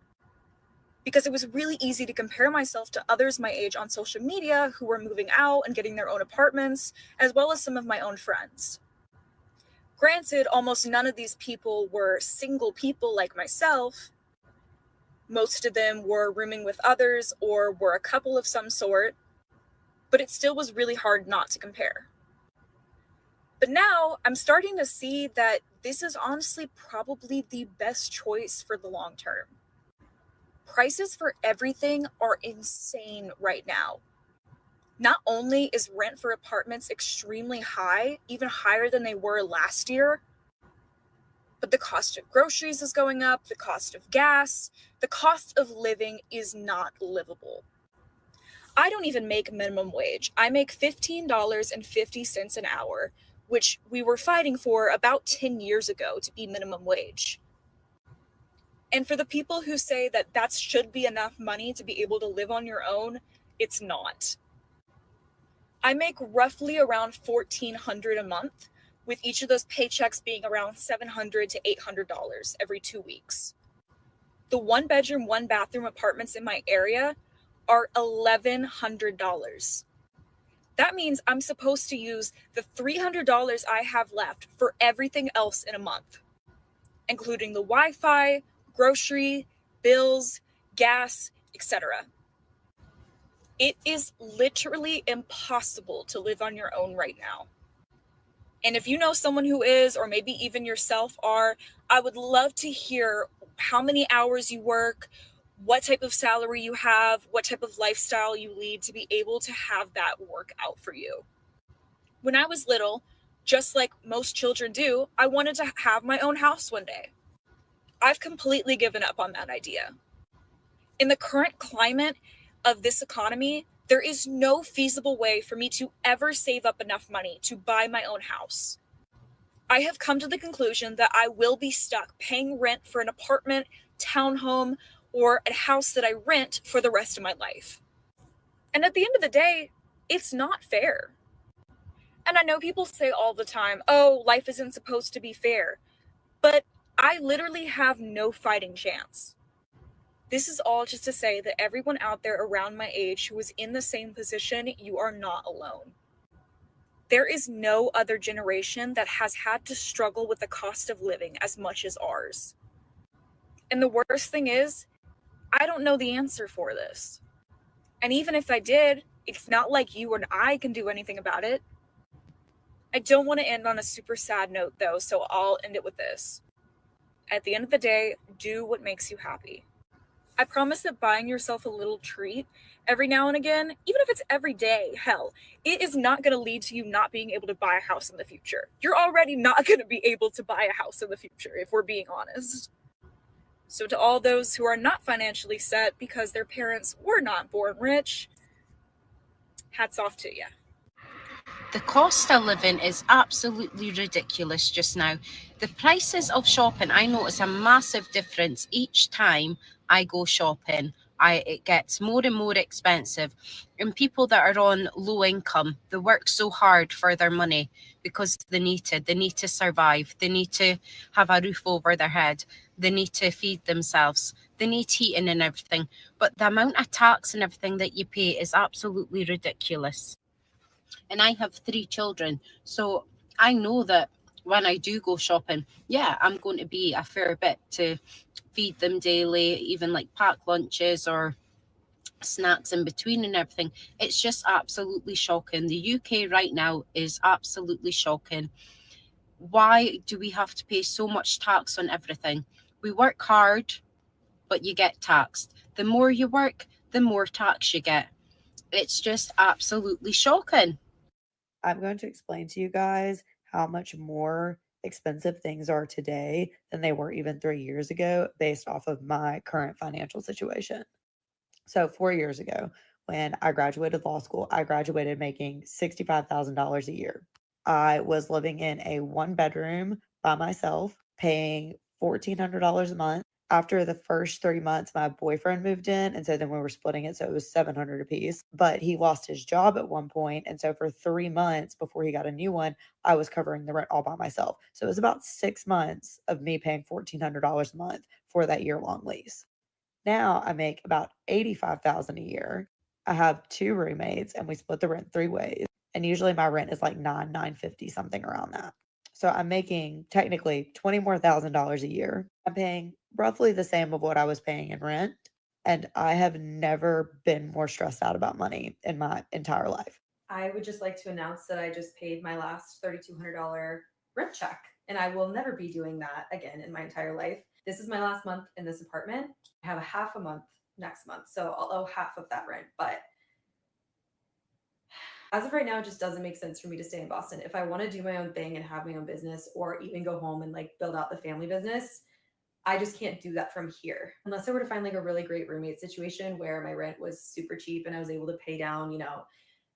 Because it was really easy to compare myself to others my age on social media who were moving out and getting their own apartments, as well as some of my own friends. Granted, almost none of these people were single people like myself. Most of them were rooming with others or were a couple of some sort, but it still was really hard not to compare. But now I'm starting to see that this is honestly probably the best choice for the long term. Prices for everything are insane right now. Not only is rent for apartments extremely high, even higher than they were last year, but the cost of groceries is going up, the cost of gas, the cost of living is not livable. I don't even make minimum wage. I make $15.50 an hour, which we were fighting for about 10 years ago to be minimum wage. And for the people who say that that should be enough money to be able to live on your own, it's not. I make roughly around $1,400 a month, with each of those paychecks being around $700 to $800 every 2 weeks. The 1-bedroom, 1-bathroom apartments in my area are $1,100. That means I'm supposed to use the $300 I have left for everything else in a month, including the Wi-Fi, grocery, bills, gas, etc. It is literally impossible to live on your own right now. And if you know someone who is, or maybe even yourself are, I would love to hear how many hours you work, what type of salary you have, what type of lifestyle you lead to be able to have that work out for you. When I was little, just like most children do, I wanted to have my own house one day. I've completely given up on that idea. In the current climate of this economy, there is no feasible way for me to ever save up enough money to buy my own house. I have come to the conclusion that I will be stuck paying rent for an apartment, townhome, or a house that I rent for the rest of my life. And at the end of the day, it's not fair. And I know people say all the time, oh, life isn't supposed to be fair. But I literally have no fighting chance. This is all just to say that everyone out there around my age who is in the same position, you are not alone. There is no other generation that has had to struggle with the cost of living as much as ours. And the worst thing is, I don't know the answer for this. And even if I did, it's not like you and I can do anything about it. I don't want to end on a super sad note though, so I'll end it with this. At the end of the day, do what makes you happy. I promise that buying yourself a little treat every now and again, even if it's every day, hell, it is not going to lead to you not being able to buy a house in the future. You're already not going to be able to buy a house in the future, if we're being honest. So to all those who are not financially set because their parents were not born rich, hats off to you. The cost of living is absolutely ridiculous just now. The prices of shopping, I notice a massive difference each time I go shopping. It gets more and more expensive. And people that are on low income, they work so hard for their money because they need to survive. They need to have a roof over their head. They need to feed themselves. They need heating and everything. But the amount of tax and everything that you pay is absolutely ridiculous. And I have 3 children, so I know that when I do go shopping, yeah, I'm going to be a fair bit to feed them daily, even like pack lunches or snacks in between and everything. It's just absolutely shocking. The UK right now is absolutely shocking. Why do we have to pay so much tax on everything? We work hard, but you get taxed. The more you work, the more tax you get. It's just absolutely shocking. I'm going to explain to you guys how much more expensive things are today than they were even 3 years ago based off of my current financial situation. So 4 years ago, when I graduated law school, I graduated making $65,000 a year. I was living in a 1-bedroom by myself, paying $1,400 a month. After the first 3 months, my boyfriend moved in, and so then we were splitting it, so it was $700 apiece. But he lost his job at one point, and so for 3 months before he got a new one, I was covering the rent all by myself. So it was about 6 months of me paying $1,400 a month for that year-long lease. Now I make about $85,000 a year. I have 2 roommates, and we split the rent 3 ways. And usually my rent is like $950, something around that. So I'm making technically $20,000 a year. I'm paying roughly the same of what I was paying in rent. And I have never been more stressed out about money in my entire life. I would just like to announce that I just paid my last $3,200 rent check, and I will never be doing that again in my entire life. This is my last month in this apartment. I have a half a month next month, so I'll owe half of that rent. But as of right now, it just doesn't make sense for me to stay in Boston. If I want to do my own thing and have my own business, or even go home and like build out the family business, I just can't do that from here. Unless I were to find like a really great roommate situation where my rent was super cheap and I was able to pay down,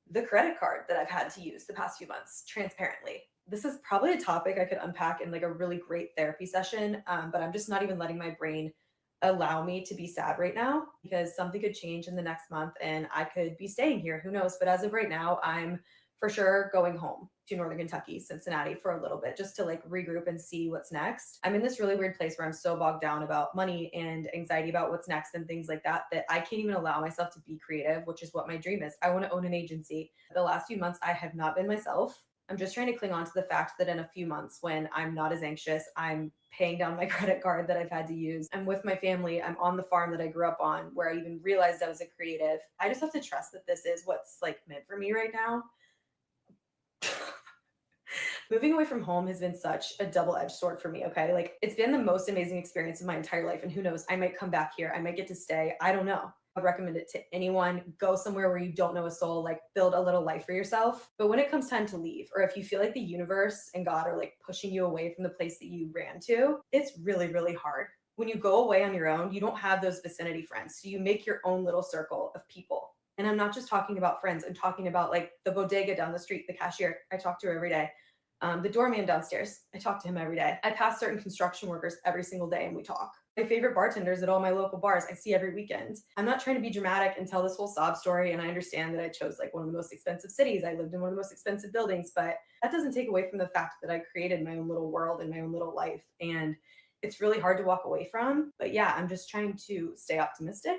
the credit card that I've had to use the past few months transparently. This is probably a topic I could unpack in like a really great therapy session, but I'm just not even letting my brain allow me to be sad right now because something could change in the next month and I could be staying here. Who knows? But as of right now, I'm for sure going home to Northern Kentucky, Cincinnati for a little bit just to like regroup and see what's next. I'm in this really weird place where I'm so bogged down about money and anxiety about what's next and things like that I can't even allow myself to be creative, which is what my dream is. I want to own an agency. The last few months, I have not been myself. I'm just trying to cling on to the fact that in a few months when I'm not as anxious, I'm paying down my credit card that I've had to use. I'm with my family. I'm on the farm that I grew up on where I even realized I was a creative. I just have to trust that this is what's like meant for me right now. Moving away from home has been such a double-edged sword for me, okay? Like, it's been the most amazing experience of my entire life, and who knows, I might come back here, I might get to stay, I don't know. I'd recommend it to anyone. Go somewhere where you don't know a soul, like build a little life for yourself. But when it comes time to leave, or if you feel like the universe and God are like pushing you away from the place that you ran to, it's really, really hard. When you go away on your own, you don't have those vicinity friends. So you make your own little circle of people. And I'm not just talking about friends, I'm talking about like the bodega down the street, the cashier I talk to her every day. The doorman downstairs, I talk to him every day. I pass certain construction workers every single day and we talk. My favorite bartenders at all my local bars, I see every weekend. I'm not trying to be dramatic and tell this whole sob story, and I understand that I chose like one of the most expensive cities. I lived in one of the most expensive buildings, but that doesn't take away from the fact that I created my own little world and my own little life. And it's really hard to walk away from. But yeah, I'm just trying to stay optimistic.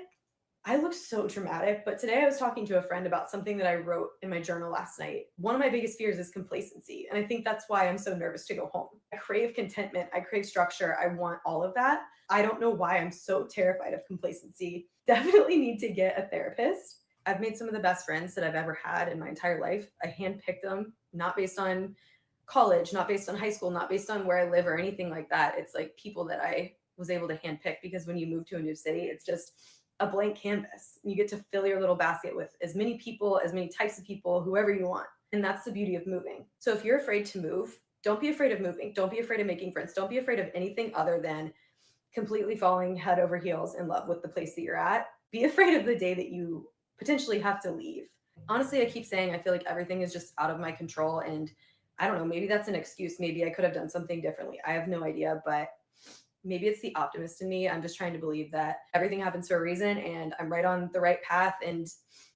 I look so dramatic, but today I was talking to a friend about something that I wrote in my journal last night. One of my biggest fears is complacency, and I think that's why I'm so nervous to go home. I crave contentment, I crave structure, I want all of that. I don't know why I'm so terrified of complacency. Definitely need to get a therapist. I've made some of the best friends that I've ever had in my entire life. I handpicked them, not based on college, not based on high school, not based on where I live or anything like that. It's like people that I was able to handpick because when you move to a new city, it's just a blank canvas. You get to fill your little basket with as many people, as many types of people, whoever you want. And that's the beauty of moving. So if you're afraid to move, don't be afraid of moving. Don't be afraid of making friends. Don't be afraid of anything other than completely falling head over heels in love with the place that you're at. Be afraid of the day that you potentially have to leave. Honestly, I keep saying I feel like everything is just out of my control. And I don't know, maybe that's an excuse. Maybe I could have done something differently. I have no idea, but maybe it's the optimist in me. I'm just trying to believe that everything happens for a reason and I'm right on the right path. And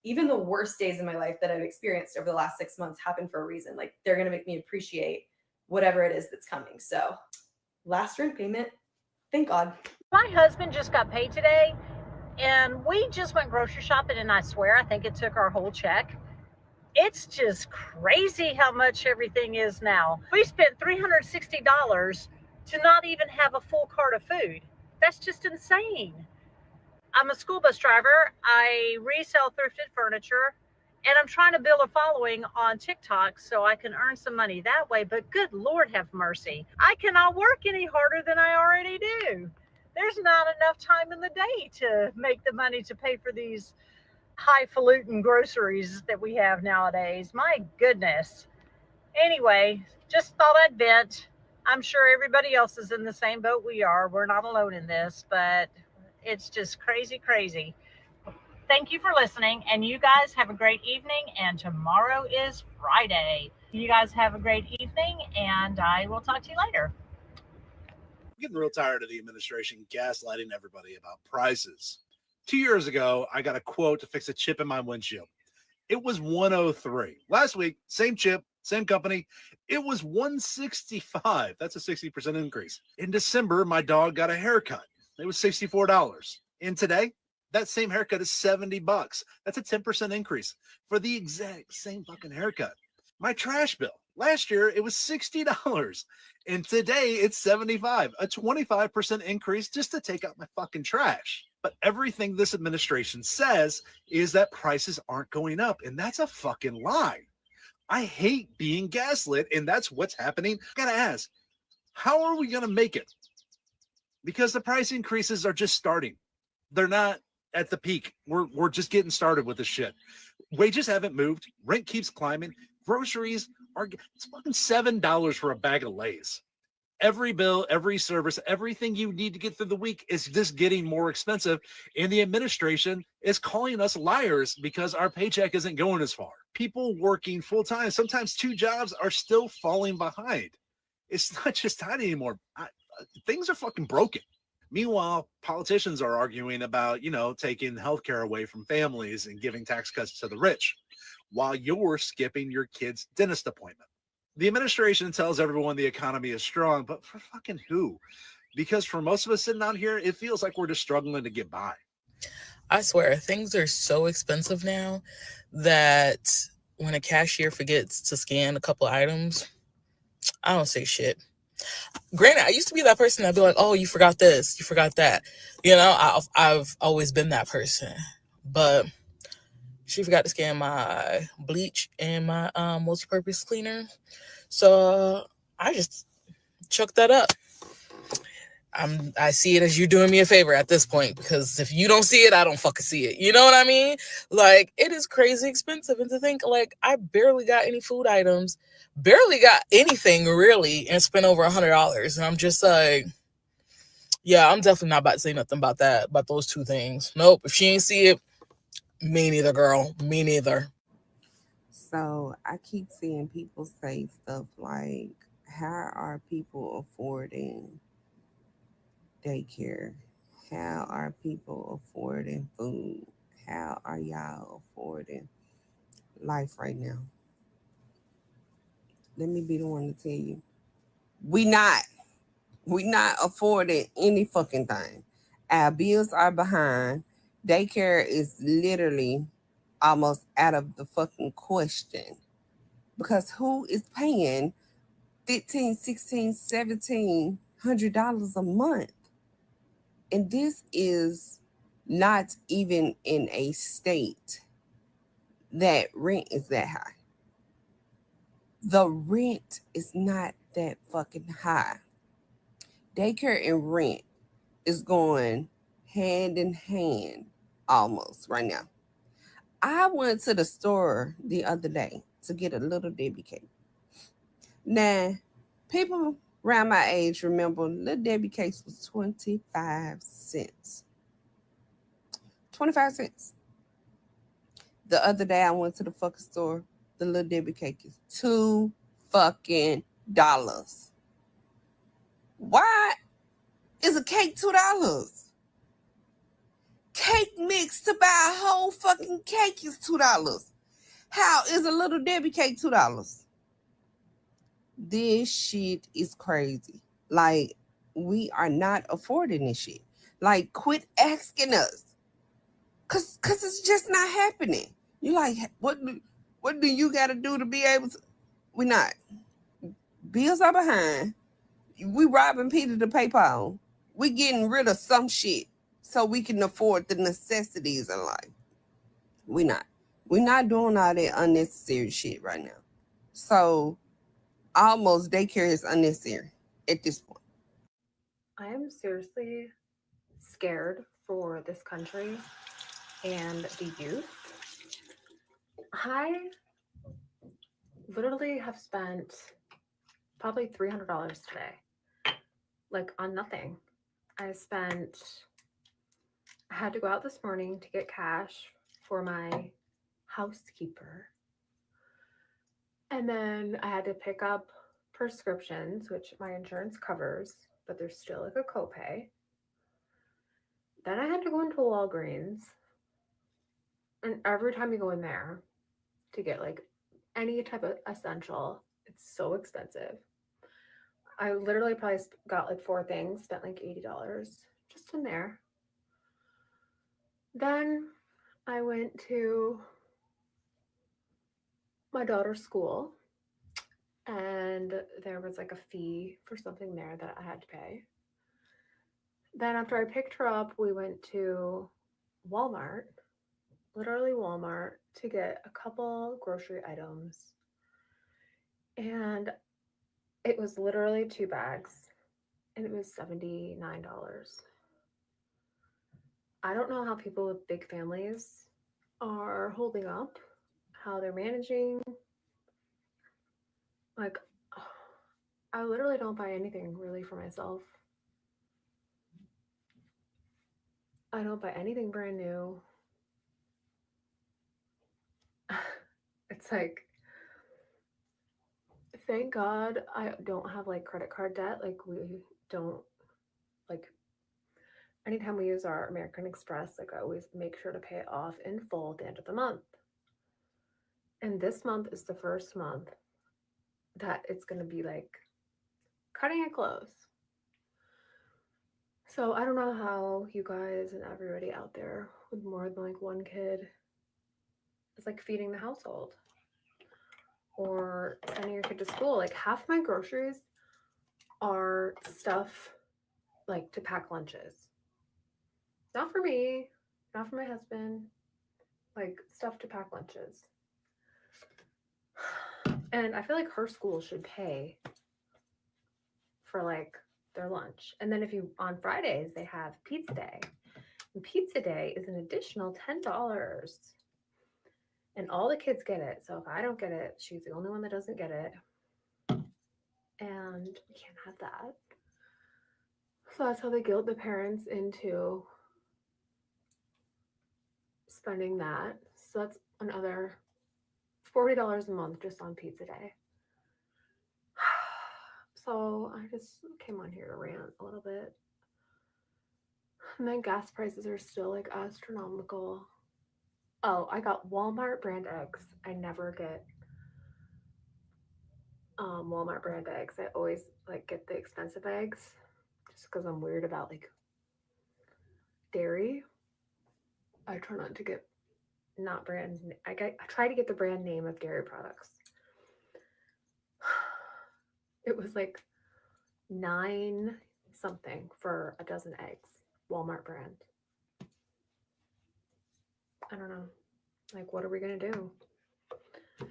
even the worst days in my life that I've experienced over the last 6 months happen for a reason. Like they're going to make me appreciate whatever it is that's coming. So last rent payment, thank God. My husband just got paid today and we just went grocery shopping and I swear, I think it took our whole check. It's just crazy how much everything is now. We spent $360 to not even have a full cart of food. That's just insane. I'm a school bus driver. I resell thrifted furniture and I'm trying to build a following on TikTok so I can earn some money that way. But good Lord have mercy. I cannot work any harder than I already do. There's not enough time in the day to make the money to pay for these highfalutin groceries that we have nowadays. My goodness. Anyway, just thought I'd vent. I'm sure everybody else is in the same boat we are. We're not alone in this, but it's just crazy, crazy. Thank you for listening, and you guys have a great evening, and tomorrow is Friday. You guys have a great evening, and I will talk to you later. I'm getting real tired of the administration gaslighting everybody about prices. 2 years ago, I got a quote to fix a chip in my windshield. It was $103. Last week, same chip, same company, it was $165. That's a 60% increase. In December, my dog got a haircut. It was $64. And today, that same haircut is $70. That's a 10% increase for the exact same fucking haircut. My trash bill, Last year, it was $60. And today, it's $75, a 25% increase just to take out my fucking trash. But everything this administration says is that prices aren't going up. And that's a fucking lie. I hate being gaslit, and that's what's happening. I gotta ask, how are we gonna make it? Because the price increases are just starting. They're not at the peak. We're just getting started with this shit. Wages haven't moved. Rent keeps climbing. Groceries are it's fucking $7 for a bag of Lay's. Every bill, every service, everything you need to get through the week is just getting more expensive. And the administration is calling us liars because our paycheck isn't going as far. People working full time, sometimes 2 jobs, are still falling behind. It's not just that anymore. Things are fucking broken. Meanwhile, politicians are arguing about, taking healthcare away from families and giving tax cuts to the rich while you're skipping your kid's dentist appointment. The administration tells everyone the economy is strong, but for fucking who? Because for most of us sitting out here, it feels like we're just struggling to get by. I swear, things are so expensive now that when a cashier forgets to scan a couple items, I don't say shit. Granted, I used to be that person that'd be like, "Oh, you forgot this, you forgot that." I've always been that person, but she forgot to scan my bleach and my multi-purpose cleaner, so I just chucked that up. I see it as you doing me a favor at this point, because if you don't see it, I don't fucking see it. You know what I mean? Like, it is crazy expensive. And to think, like, I barely got any food items, barely got anything really, and spent over $100. And I'm just like, yeah, I'm definitely not about to say nothing about that, about those 2 things. Nope. If she ain't see it, me neither, girl. Me neither. So I keep seeing people say stuff like, how are people affording daycare? How are people affording food? How are y'all affording life right now? Let me be the one to tell you. We not affording any fucking thing. Our bills are behind. Daycare is literally almost out of the fucking question. Because who is paying $15, $16, $1,700 a month? And this is not even in a state that rent is that high. The rent is not that fucking high. Daycare and rent is going hand in hand almost right now. I went to the store the other day to get a little Debbie cake. Now, people around my age remember little Debbie cakes was 25 cents. 25 cents. The other day I went to the fucking store. The little Debbie cake is $2 fucking dollars. Why is a cake $2? Cake mix to buy a whole fucking cake is $2. How is a little Debbie cake $2? This shit is crazy. Like, we are not affording this shit. Like, quit asking us. Cause it's just not happening. You like, what do you gotta do to be able to? We not. Bills are behind. We robbing Peter to pay Paul. We getting rid of some shit so we can afford the necessities in life. We not. We're not doing all that unnecessary shit right now. So almost daycare is unnecessary at this point. I am seriously scared for this country and the youth. I literally have spent probably $300 today, like on nothing. I had to go out this morning to get cash for my housekeeper. And then I had to pick up prescriptions, which my insurance covers, but there's still like a copay. Then I had to go into Walgreens. And every time you go in there to get like any type of essential, it's so expensive. I literally probably got like 4 things, spent like $80 just in there. Then I went to my daughter's school and there was like a fee for something there that I had to pay. Then after I picked her up, we went to Walmart, literally Walmart, to get a couple grocery items. And it was literally 2 bags, and it was $79. I don't know how people with big families are holding up, how they're managing. Like, I literally don't buy anything really for myself. I don't buy anything brand new. It's like, thank God I don't have like credit card debt. Like, we don't, like, anytime we use our American Express, like, I always make sure to pay it off in full at the end of the month. And this month is the first month that it's going to be like cutting it close. So I don't know how you guys and everybody out there with more than like one kid is like feeding the household or sending your kid to school. Like, half my groceries are stuff like to pack lunches. Not for me, not for my husband, like stuff to pack lunches. And I feel like her school should pay for like their lunch. And then if you, on Fridays, they have pizza day. And pizza day is an additional $10. And all the kids get it. So if I don't get it, she's the only one that doesn't get it. And we can't have that. So that's how they guilt the parents into spending that. So that's another $40 a month just on pizza day. So I just came on here to rant a little bit. And then gas prices are still like astronomical. Oh, I got Walmart brand eggs. I never get Walmart brand eggs. I always like get the expensive eggs just because I'm weird about like dairy. I try not to get not brand. I try to get the brand name of dairy products. It was like $9 something for a dozen eggs, Walmart brand. I don't know. Like, what are we gonna do? I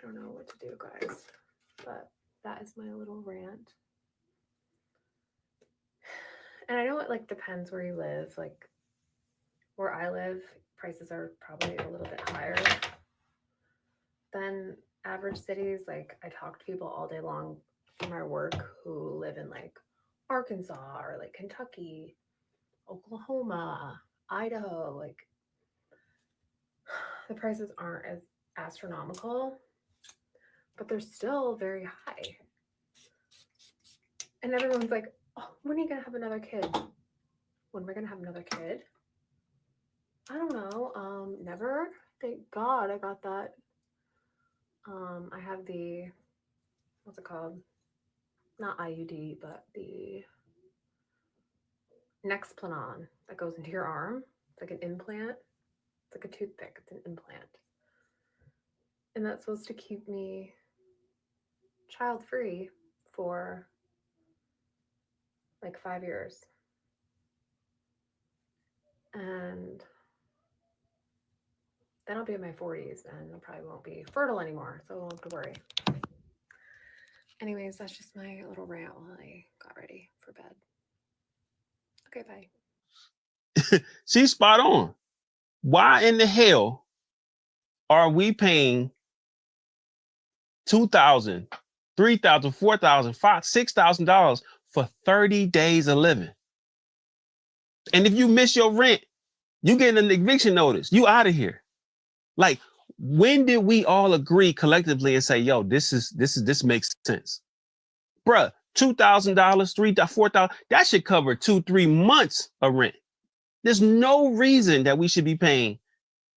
don't know what to do, guys. But that is my little rant. And I know it like depends where you live. Like, where I live, prices are probably a little bit higher than average cities. Like, I talk to people all day long from my work who live in like Arkansas or like Kentucky, Oklahoma, Idaho. Like, the prices aren't as astronomical, but they're still very high. And everyone's like, oh, when are you gonna have another kid? When am I gonna have another kid? I don't know. Never. Thank God I got that. I have the, what's it called? Not IUD, but the Nexplanon that goes into your arm. It's like an implant. It's like a toothpick. It's an implant. And that's supposed to keep me child-free for like 5 years. And then I'll be in my 40s and I probably won't be fertile anymore, so I won't have to worry. Anyways, that's just my little rant while I got ready for bed. Okay, bye. She's spot on. Why in the hell are we paying $2,000, $3,000, $4,000, $5,000, $6,000 for 30 days of living? And if you miss your rent, you get an eviction notice. You out of here. Like, when did we all agree collectively and say, yo, this makes sense? Bruh, $2,000, $3,000, $4,000, that should cover 2-3 months of rent. There's no reason that we should be paying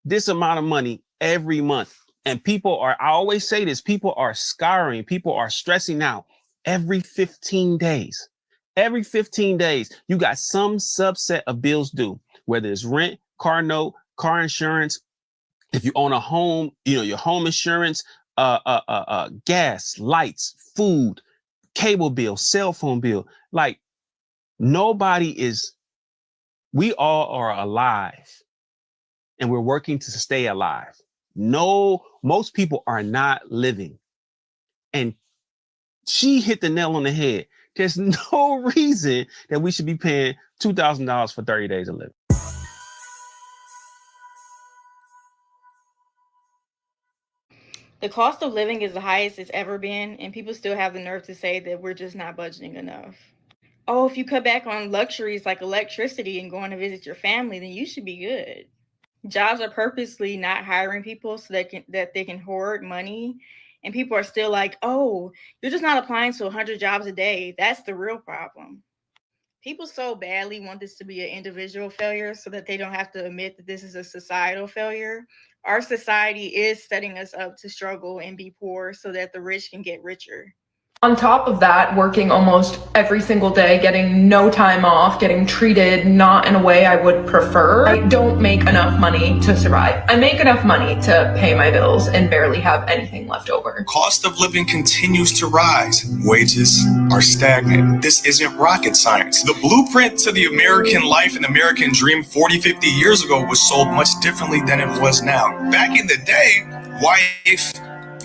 this amount of money every month. And people are, I always say this, people are scarring, people are stressing out every 15 days. Every 15 days, you got some subset of bills due, whether it's rent, car note, car insurance. If you own a home, you know, your home insurance, gas, lights, food, cable bill, cell phone bill. Like we all are alive and we're working to stay alive. No, most people are not living. And she hit the nail on the head. There's no reason that we should be paying $2,000 for 30 days of living. The cost of living is the highest it's ever been, and people still have the nerve to say that we're just not budgeting enough. Oh, if you cut back on luxuries like electricity and going to visit your family, then you should be good. Jobs are purposely not hiring people so that they can hoard money, and people are still like, oh, you're just not applying to 100 jobs a day. That's the real problem. People so badly want this to be an individual failure so that they don't have to admit that this is a societal failure. Our society is setting us up to struggle and be poor so that the rich can get richer. On top of that, working almost every single day, getting no time off, getting treated not in a way I would prefer. I don't make enough money to survive. I make enough money to pay my bills and barely have anything left over. Cost of living continues to rise. Wages are stagnant. This isn't rocket science. The blueprint to the American life and American dream 40, 50 years ago was sold much differently than it was now. Back in the day, wife,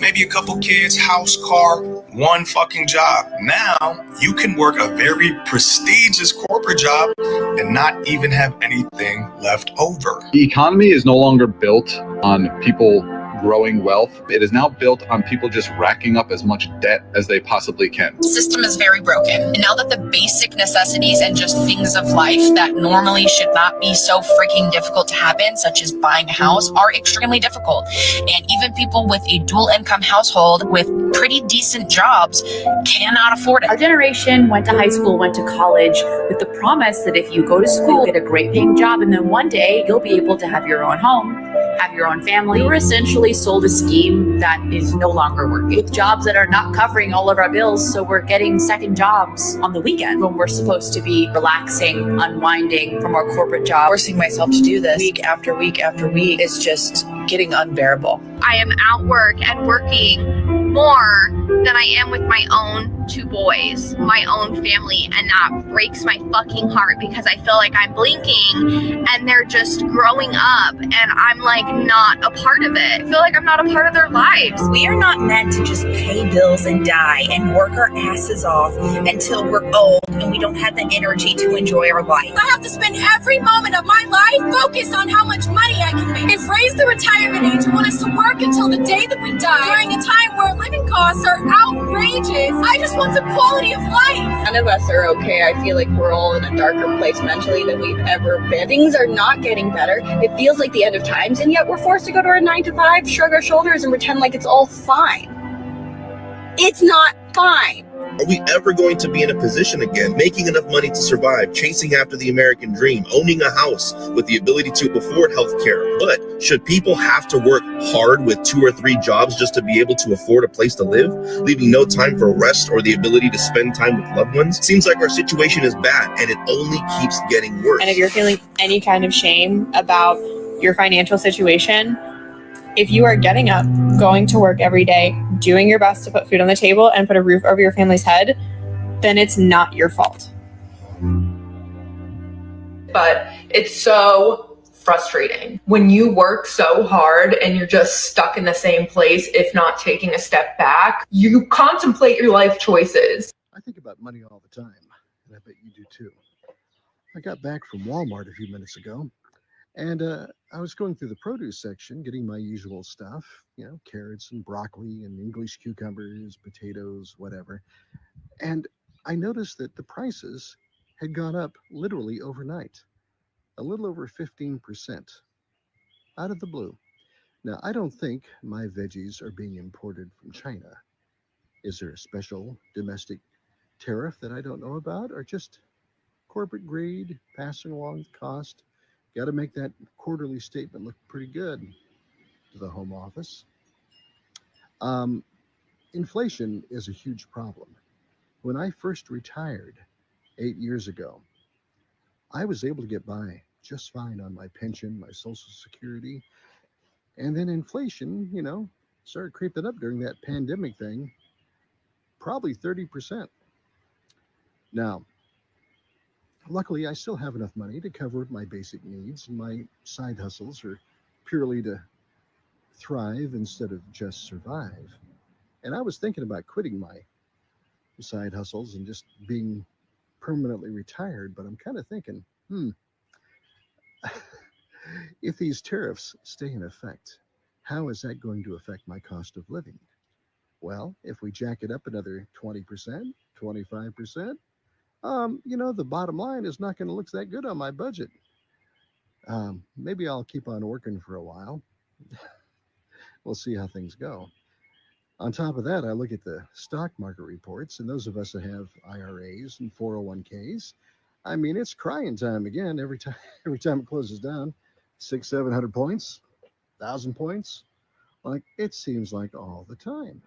maybe a couple kids, house, car, one fucking job. Now, you can work a very prestigious corporate job and not even have anything left over. The economy is no longer built on people growing wealth. It is now built on people just racking up as much debt as they possibly can. The system is very broken. And now that the basic necessities and just things of life that normally should not be so freaking difficult to happen, such as buying a house, are extremely difficult. And even people with a dual income household with pretty decent jobs cannot afford it. Our generation went to high school, went to college with the promise that if you go to school, get a great paying job, and then one day you'll be able to have your own home, have your own family. We were essentially sold a scheme that is no longer working, with jobs that are not covering all of our bills. So we're getting second jobs on the weekend when we're supposed to be relaxing, unwinding from our corporate job. Forcing myself to do this week after week after week is just getting unbearable. I am at work and working more than I am with my own two boys, my own family, and that breaks my fucking heart because I feel like I'm blinking and they're just growing up and I'm like not a part of it. I feel like I'm not a part of their lives. We are not meant to just pay bills and die and work our asses off until we're old and we don't have the energy to enjoy our life. I have to spend every moment of my life focused on how much money I can make. They've raised the retirement age and want us to work until the day that we die during a time where living costs are outrageous. I just want some quality of life. None of us are okay. I feel like we're all in a darker place mentally than we've ever been. Things are not getting better. It feels like the end of times, and yet we're forced to go to our 9 to 5, shrug our shoulders, and pretend like it's all fine. It's not fine. Are we ever going to be in a position again, making enough money to survive, chasing after the American dream, owning a house with the ability to afford health care? But should people have to work hard with 2 or 3 jobs just to be able to afford a place to live, leaving no time for rest or the ability to spend time with loved ones? Seems like our situation is bad and it only keeps getting worse. And if you're feeling any kind of shame about your financial situation, if you are getting up, going to work every day, doing your best to put food on the table and put a roof over your family's head, then it's not your fault. But it's so frustrating when you work so hard and you're just stuck in the same place, if not taking a step back. You contemplate your life choices. I think about money all the time, and I bet you do too. I got back from Walmart a few minutes ago, and I was going through the produce section, getting my usual stuff, you know, carrots and broccoli and English cucumbers, potatoes, whatever. And I noticed that the prices had gone up literally overnight, a little over 15%, out of the blue. Now, I don't think my veggies are being imported from China. Is there a special domestic tariff that I don't know about, or just corporate greed passing along the cost? Got to make that quarterly statement look pretty good to the Home Office. Inflation is a huge problem. When I first retired 8 years ago, I was able to get by just fine on my pension, my Social Security. And then inflation, you know, started creeping up during that pandemic thing, probably 30%. Now, luckily, I still have enough money to cover my basic needs, and my side hustles are purely to thrive instead of just survive. And I was thinking about quitting my side hustles and just being permanently retired, but I'm kind of thinking, if these tariffs stay in effect, how is that going to affect my cost of living? Well, if we jack it up another 20%, 25%, the bottom line is not going to look that good on my budget. Maybe I'll keep on working for a while. We'll see how things go. On top of that, I look at the stock market reports, and those of us that have IRAs and 401ks, I mean, it's crying time again every time it closes down. 600-700 points, 1,000 points. Like, it seems like all the time.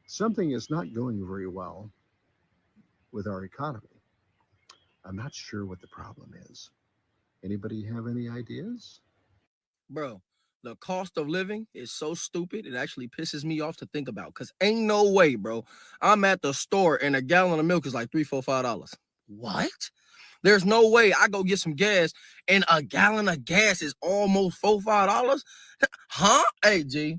Something is not going very well with our economy. I'm not sure what the problem is. Anybody have any ideas? Bro, the cost of living is so stupid, it actually pisses me off to think about. Because ain't no way, bro. I'm at the store and a gallon of milk is like $3, $4, $5. What? There's no way I go get some gas and a gallon of gas is almost $4, $5? Huh? Hey, G,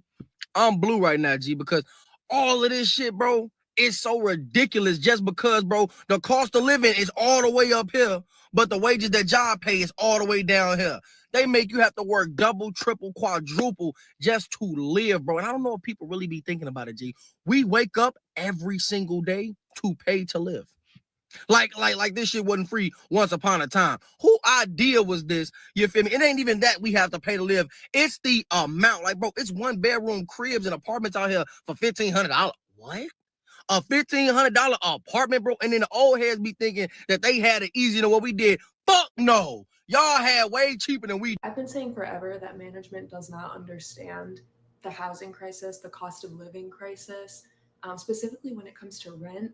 I'm blue right now, G, because all of this shit, bro, is so ridiculous just because, bro, the cost of living is all the way up here, but the wages that job pay is all the way down here. They make you have to work double, triple, quadruple just to live, bro. And I don't know if people really be thinking about it, G. We wake up every single day to pay to live. Like this shit wasn't free once upon a time. Who idea was this? You feel me? It ain't even that we have to pay to live. It's the amount. Like, bro, it's 1-bedroom cribs and apartments out here for $1,500. What? A $1,500 apartment, bro? And then the old heads be thinking that they had it easier than what we did. Fuck no. Y'all had way cheaper than we. I've been saying forever that management does not understand the housing crisis, the cost of living crisis, specifically when it comes to rent,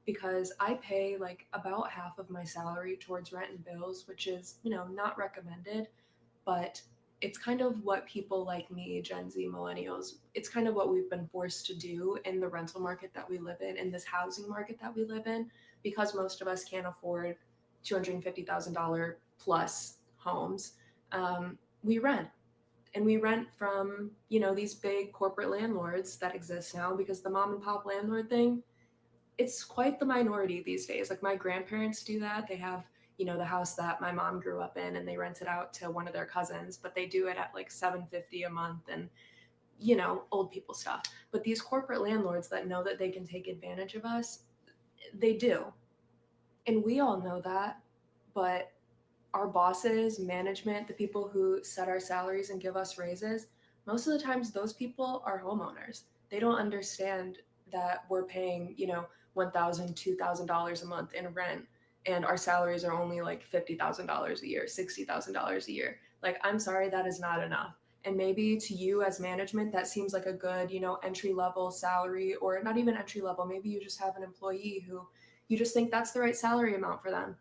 because I pay like about half of my salary towards rent and bills, which is, not recommended, but it's kind of what people like me, Gen Z, millennials, it's kind of what we've been forced to do in the rental market that we live in this housing market that we live in, because most of us can't afford $250,000 plus homes. We rent. And we rent from, these big corporate landlords that exist now, because the mom and pop landlord thing, it's quite the minority these days. Like, my grandparents do that. They have, the house that my mom grew up in, and they rent it out to one of their cousins, but they do it at like $750 a month and, old people stuff. But these corporate landlords that know that they can take advantage of us, they do. And we all know that, but our bosses, management, the people who set our salaries and give us raises, most of the times those people are homeowners. They don't understand that we're paying, $1,000, $2,000 a month in rent, and our salaries are only like $50,000 a year, $60,000 a year. Like, I'm sorry, that is not enough. And maybe to you as management, that seems like a good, entry-level salary, or not even entry-level. Maybe you just have an employee who you just think that's the right salary amount for them.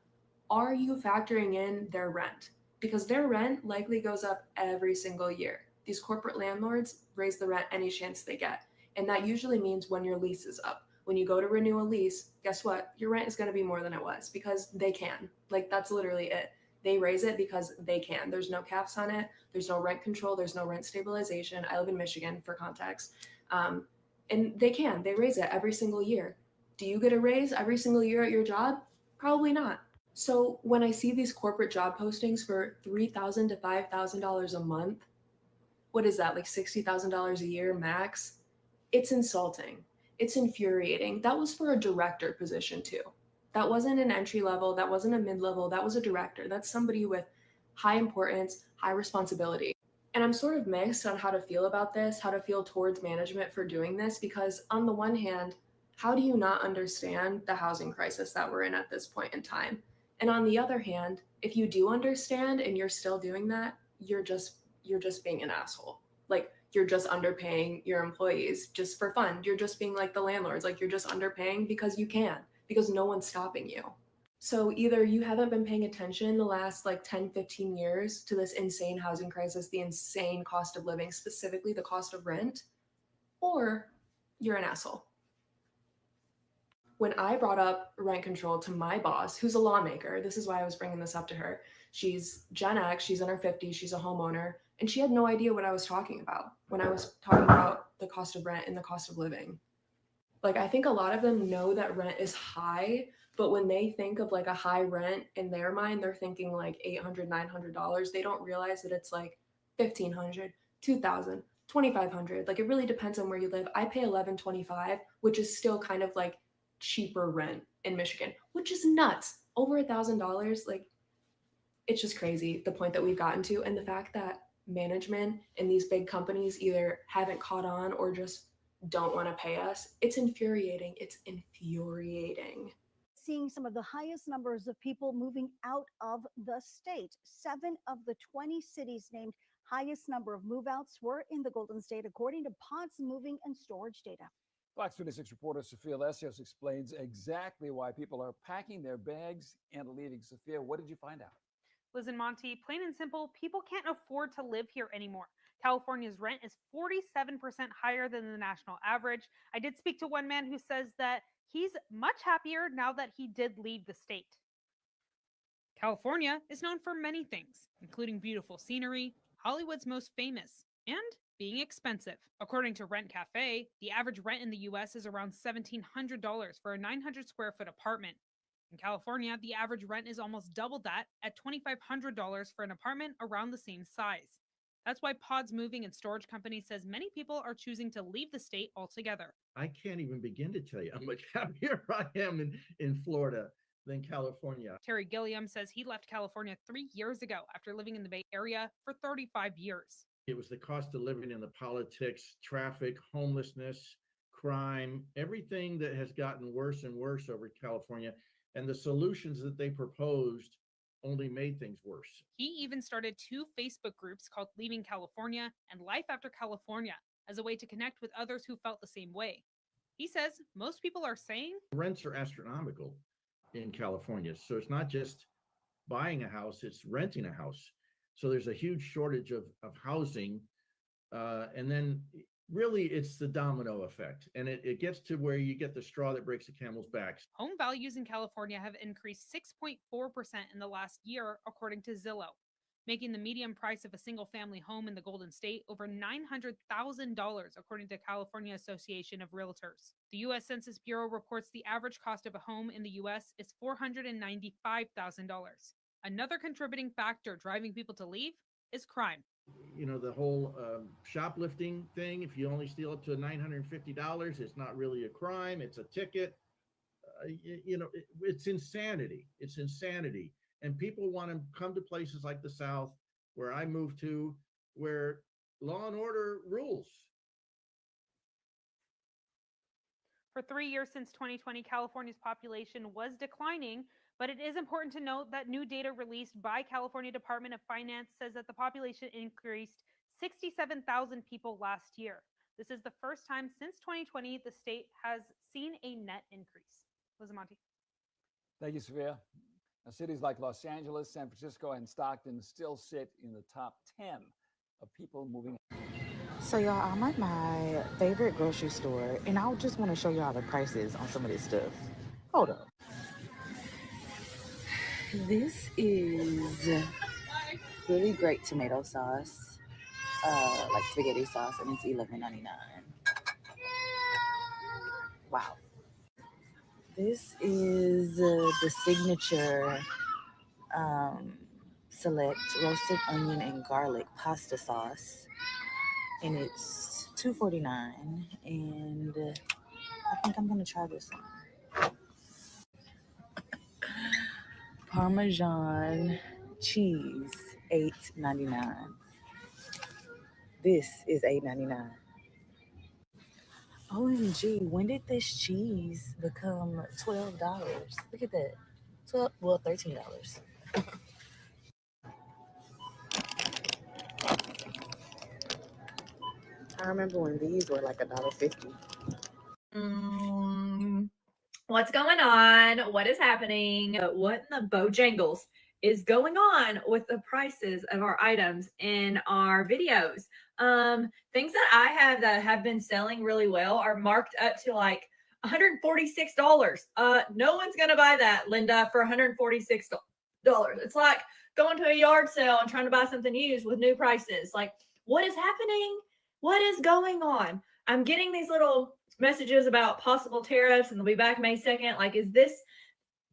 Are you factoring in their rent? Because their rent likely goes up every single year. These corporate landlords raise the rent any chance they get. And that usually means when your lease is up. When you go to renew a lease, guess what? Your rent is going to be more than it was, because they can. Like, that's literally it. They raise it because they can. There's no caps on it. There's no rent control. There's no rent stabilization. I live in Michigan, for context. And they can. They raise it every single year. Do you get a raise every single year at your job? Probably not. So when I see these corporate job postings for $3,000 to $5,000 a month, what is that, like $60,000 a year max? It's insulting. It's infuriating. That was for a director position too. That wasn't an entry level. That wasn't a mid-level. That was a director. That's somebody with high importance, high responsibility. And I'm sort of mixed on how to feel about this, how to feel towards management for doing this, because on the one hand, how do you not understand the housing crisis that we're in at this point in time? And on the other hand, if you do understand and you're still doing that, you're just being an asshole. Like, you're just underpaying your employees just for fun. You're just being like the landlords. Like, you're just underpaying because you can, because no one's stopping you. So either you haven't been paying attention the last like 10, 15 years to this insane housing crisis, the insane cost of living, specifically the cost of rent, or you're an asshole. When I brought up rent control to my boss, who's a lawmaker, this is why I was bringing this up to her. She's Gen X, she's in her 50s, she's a homeowner, and she had no idea what I was talking about when I was talking about the cost of rent and the cost of living. Like, I think a lot of them know that rent is high, but when they think of like a high rent in their mind, they're thinking like $800, $900. They don't realize that it's like $1,500, $2,000, $2,500. Like, it really depends on where you live. I pay $1,125, which is still kind of like cheaper rent in Michigan, which is nuts. Over $1,000. Like, it's just crazy the point that we've gotten to, and the fact that management and these big companies either haven't caught on or just don't want to pay us. It's infuriating. It's infuriating. Seeing some of the highest numbers of people moving out of the state. 7 of the 20 cities named highest number of move-outs were in the Golden State, according to POD's moving and storage data. Fox 26 reporter Sophia Lesios explains exactly why people are packing their bags and leaving. Sophia, what did you find out? Liz and Monty, plain and simple, people can't afford to live here anymore. California's rent is 47% higher than the national average. I did speak to one man who says that he's much happier now that he did leave the state. California is known for many things, including beautiful scenery, Hollywood's most famous, and being expensive. According to Rent Cafe, the average rent in the US is around $1,700 for a 900 square foot apartment. In California, the average rent is almost double that at $2,500 for an apartment around the same size. That's why POD's moving and storage company says many people are choosing to leave the state altogether. I can't even begin to tell you how much happier I am in Florida than California. Terry Gilliam says he left California 3 years ago after living in the Bay Area for 35 years. It was the cost of living and the politics, traffic, homelessness, crime, everything that has gotten worse and worse over California. And the solutions that they proposed only made things worse. He even started 2 Facebook groups called Leaving California and Life After California as a way to connect with others who felt the same way. He says most people are saying rents are astronomical in California. So it's not just buying a house, it's renting a house. So there's a huge shortage of housing. And then really it's the domino effect. And it gets to where you get the straw that breaks the camel's back. Home values in California have increased 6.4% in the last year, according to Zillow, making the median price of a single-family home in the Golden State over $900,000, according to California Association of Realtors. The U.S. Census Bureau reports the average cost of a home in the U.S. is $495,000. Another contributing factor driving people to leave is crime. You know, the whole shoplifting thing, if you only steal up to $950, it's not really a crime, it's a ticket. It's insanity. It's insanity. And people want to come to places like the South, where I moved to, where law and order rules. For 3 years since 2020, California's population was declining, but it is important to note that new data released by California Department of Finance says that the population increased 67,000 people last year. This is the first time since 2020 the state has seen a net increase. Liz and Monty. Thank you, Sophia. Now, cities like Los Angeles, San Francisco, and Stockton still sit in the top 10 of people moving. So y'all, I'm at my favorite grocery store, and I just want to show y'all the prices on some of this stuff. Hold up. This is really great tomato sauce, like spaghetti sauce, and it's $11.99. Wow. This is the signature select roasted onion and garlic pasta sauce, and it's $2.49. And I think I'm gonna try this one. Parmesan cheese, $8.99. This is $8.99. OMG, when did this cheese become $12? Look at that. $13. I remember when these were like $1.50. What's going on? What is happening? What in the Bojangles is going on with the prices of our items in our videos? Things that I have that have been selling really well are marked up to like $146. No one's gonna buy that, Linda, for $146. It's like going to a yard sale and trying to buy something used with new prices. Like, what is happening? What is going on? I'm getting these little messages about possible tariffs and they'll be back May 2nd. Like, is this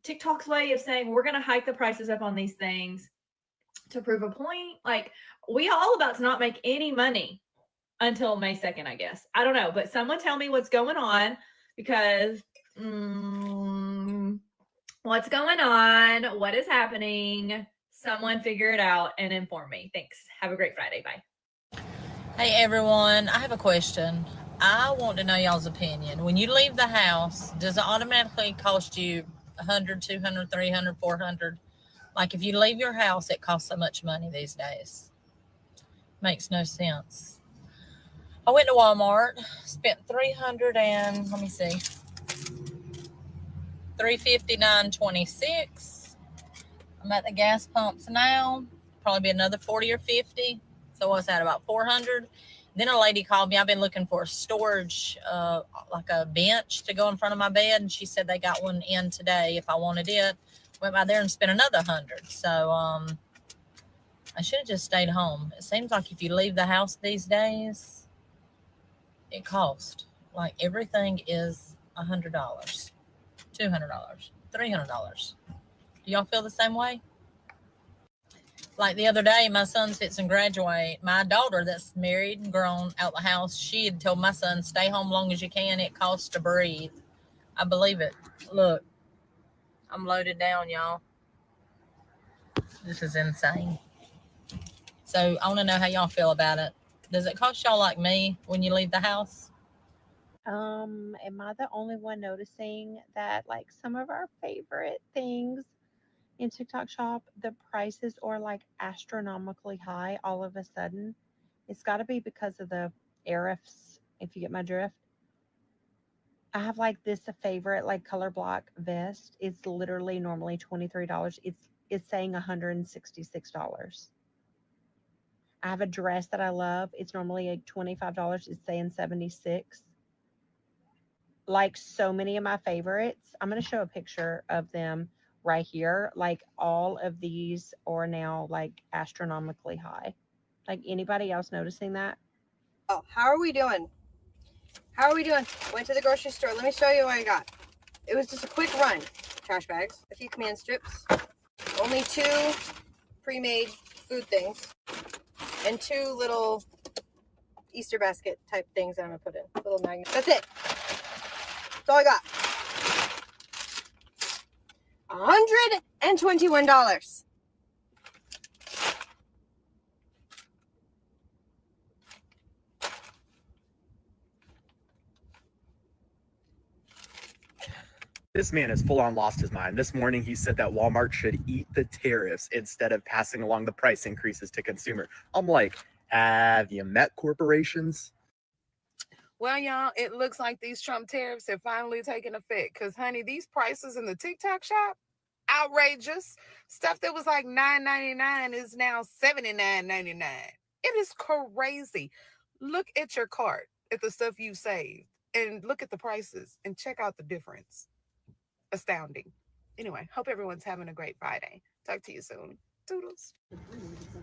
TikTok's way of saying we're going to hike the prices up on these things to prove a point? Like, we all about to not make any money until May 2nd, I guess. I don't know, but someone tell me what's going on because what's going on? What is happening? Someone figure it out and inform me. Thanks. Have a great Friday. Bye. Hey everyone, I have a question. I want to know y'all's opinion. When you leave the house, does it automatically cost you $100, $200, $300, $400? Like if you leave your house, it costs so much money these days. Makes no sense. I went to Walmart, spent $359.26. I'm at the gas pumps now. Probably be another 40 or 50. So what's that, about 400? Then a lady called me. I've been looking for a storage, like a bench to go in front of my bed. And she said they got one in today if I wanted it. Went by there and spent another 100. So I should have just stayed home. It seems like if you leave the house these days, it costs. Like everything is $100, $200, $300. Do y'all feel the same way? Like the other day, my son's fixing to graduate. My daughter that's married and grown out the house, she had told my son, stay home long as you can. It costs to breathe. I believe it. Look, I'm loaded down, y'all. This is insane. So I want to know how y'all feel about it. Does it cost y'all like me when you leave the house? Am I the only one noticing that like some of our favorite things in TikTok shop, the prices are like astronomically high all of a sudden? It's got to be because of the arifs, if you get my drift. I have like this a favorite like color block vest. It's literally normally $23. It's saying $166. I have a dress that I love. It's normally like $25. It's saying $76. Like so many of my favorites. I'm going to show a picture of them right here. Like all of these are now like astronomically high. Like anybody else noticing that? Oh, how are we doing? Went to the grocery store. Let me show you what I got. It was just a quick run. Trash bags, a few command strips, only 2 pre-made food things, and 2 little Easter basket type things that I'm gonna put in. Little magnets. That's it. That's all I got. $121. This man has full on lost his mind. This morning, he said that Walmart should eat the tariffs instead of passing along the price increases to consumer. I'm like, have you met corporations? Well, y'all, it looks like these Trump tariffs have finally taken effect because, honey, these prices in the TikTok shop, outrageous. Stuff that was like $9.99 is now $79.99. It is crazy. Look at your cart, at the stuff you saved, and look at the prices and check out the difference. Astounding. Anyway, hope everyone's having a great Friday. Talk to you soon. Toodles.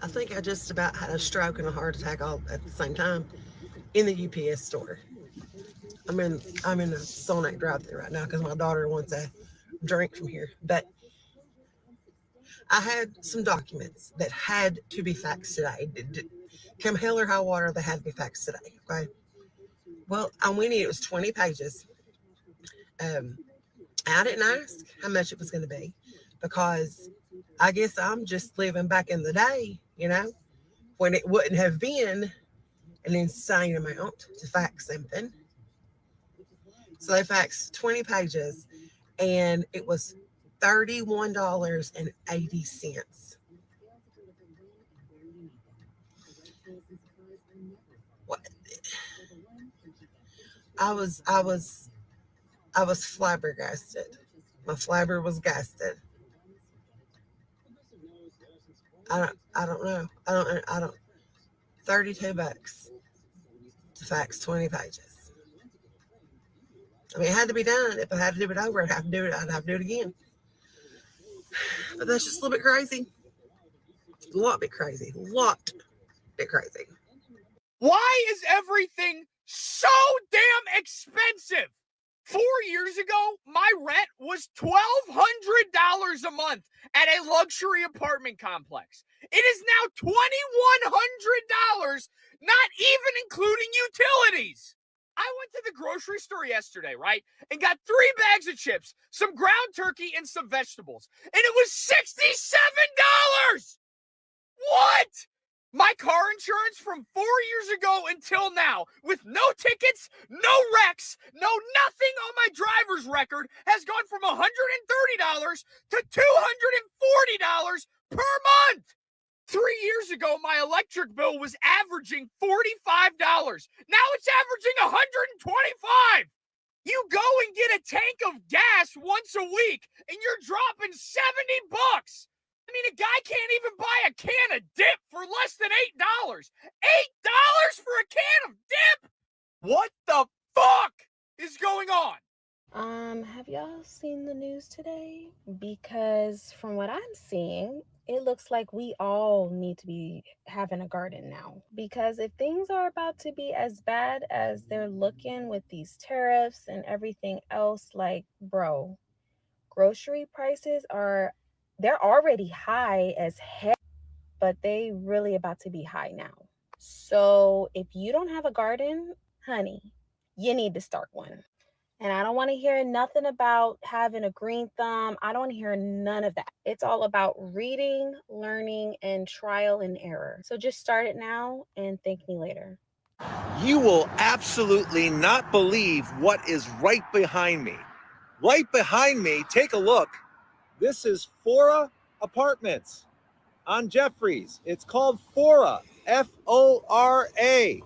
I think I just about had a stroke and a heart attack all at the same time in the UPS store. I'm in a Sonac drive-thru right now because my daughter wants a drink from here. But I had some documents that had to be faxed today. Come hell or high water, they had to be faxed today. Okay. Well, I went in, it was 20 pages. I didn't ask how much it was going to be because I guess I'm just living back in the day, you know, when it wouldn't have been an insane amount to fax something. So they faxed 20 pages and it was $31.80. What? I was I was flabbergasted. My flabber was gasted. I don't know. I don't. 32 bucks to fax 20 pages. I mean, it had to be done. If I had to do it over, I'd have to do it again. But that's just a little bit crazy. A lot bit crazy. Why is everything so damn expensive? 4 years ago, my rent was $1,200 a month at a luxury apartment complex. It is now $2,100, not even including utilities. I went to the grocery store yesterday, right? And got 3 bags of chips, some ground turkey, and some vegetables. And it was $67! What? My car insurance from 4 years ago until now, with no tickets, no wrecks, no nothing on my driver's record, has gone from $130 to $240 per month. 3 years ago, my electric bill was averaging $45. Now it's averaging $125. You go and get a tank of gas once a week, and you're dropping $70. I mean, a guy can't even buy a can of dip for less than $8. $8 for a can of dip? What the fuck is going on? Have y'all seen the news today? Because from what I'm seeing, it looks like we all need to be having a garden now. Because if things are about to be as bad as they're looking with these tariffs and everything else, like, bro, grocery prices they're already high as heck, but they really about to be high now. So if you don't have a garden, honey, you need to start one. And I don't want to hear nothing about having a green thumb. I don't want to hear none of that. It's all about reading, learning, and trial and error. So just start it now and thank me later. You will absolutely not believe what is right behind me. Right behind me, take a look. This is Fora Apartments on Jeffries. It's called Fora, F-O-R-A.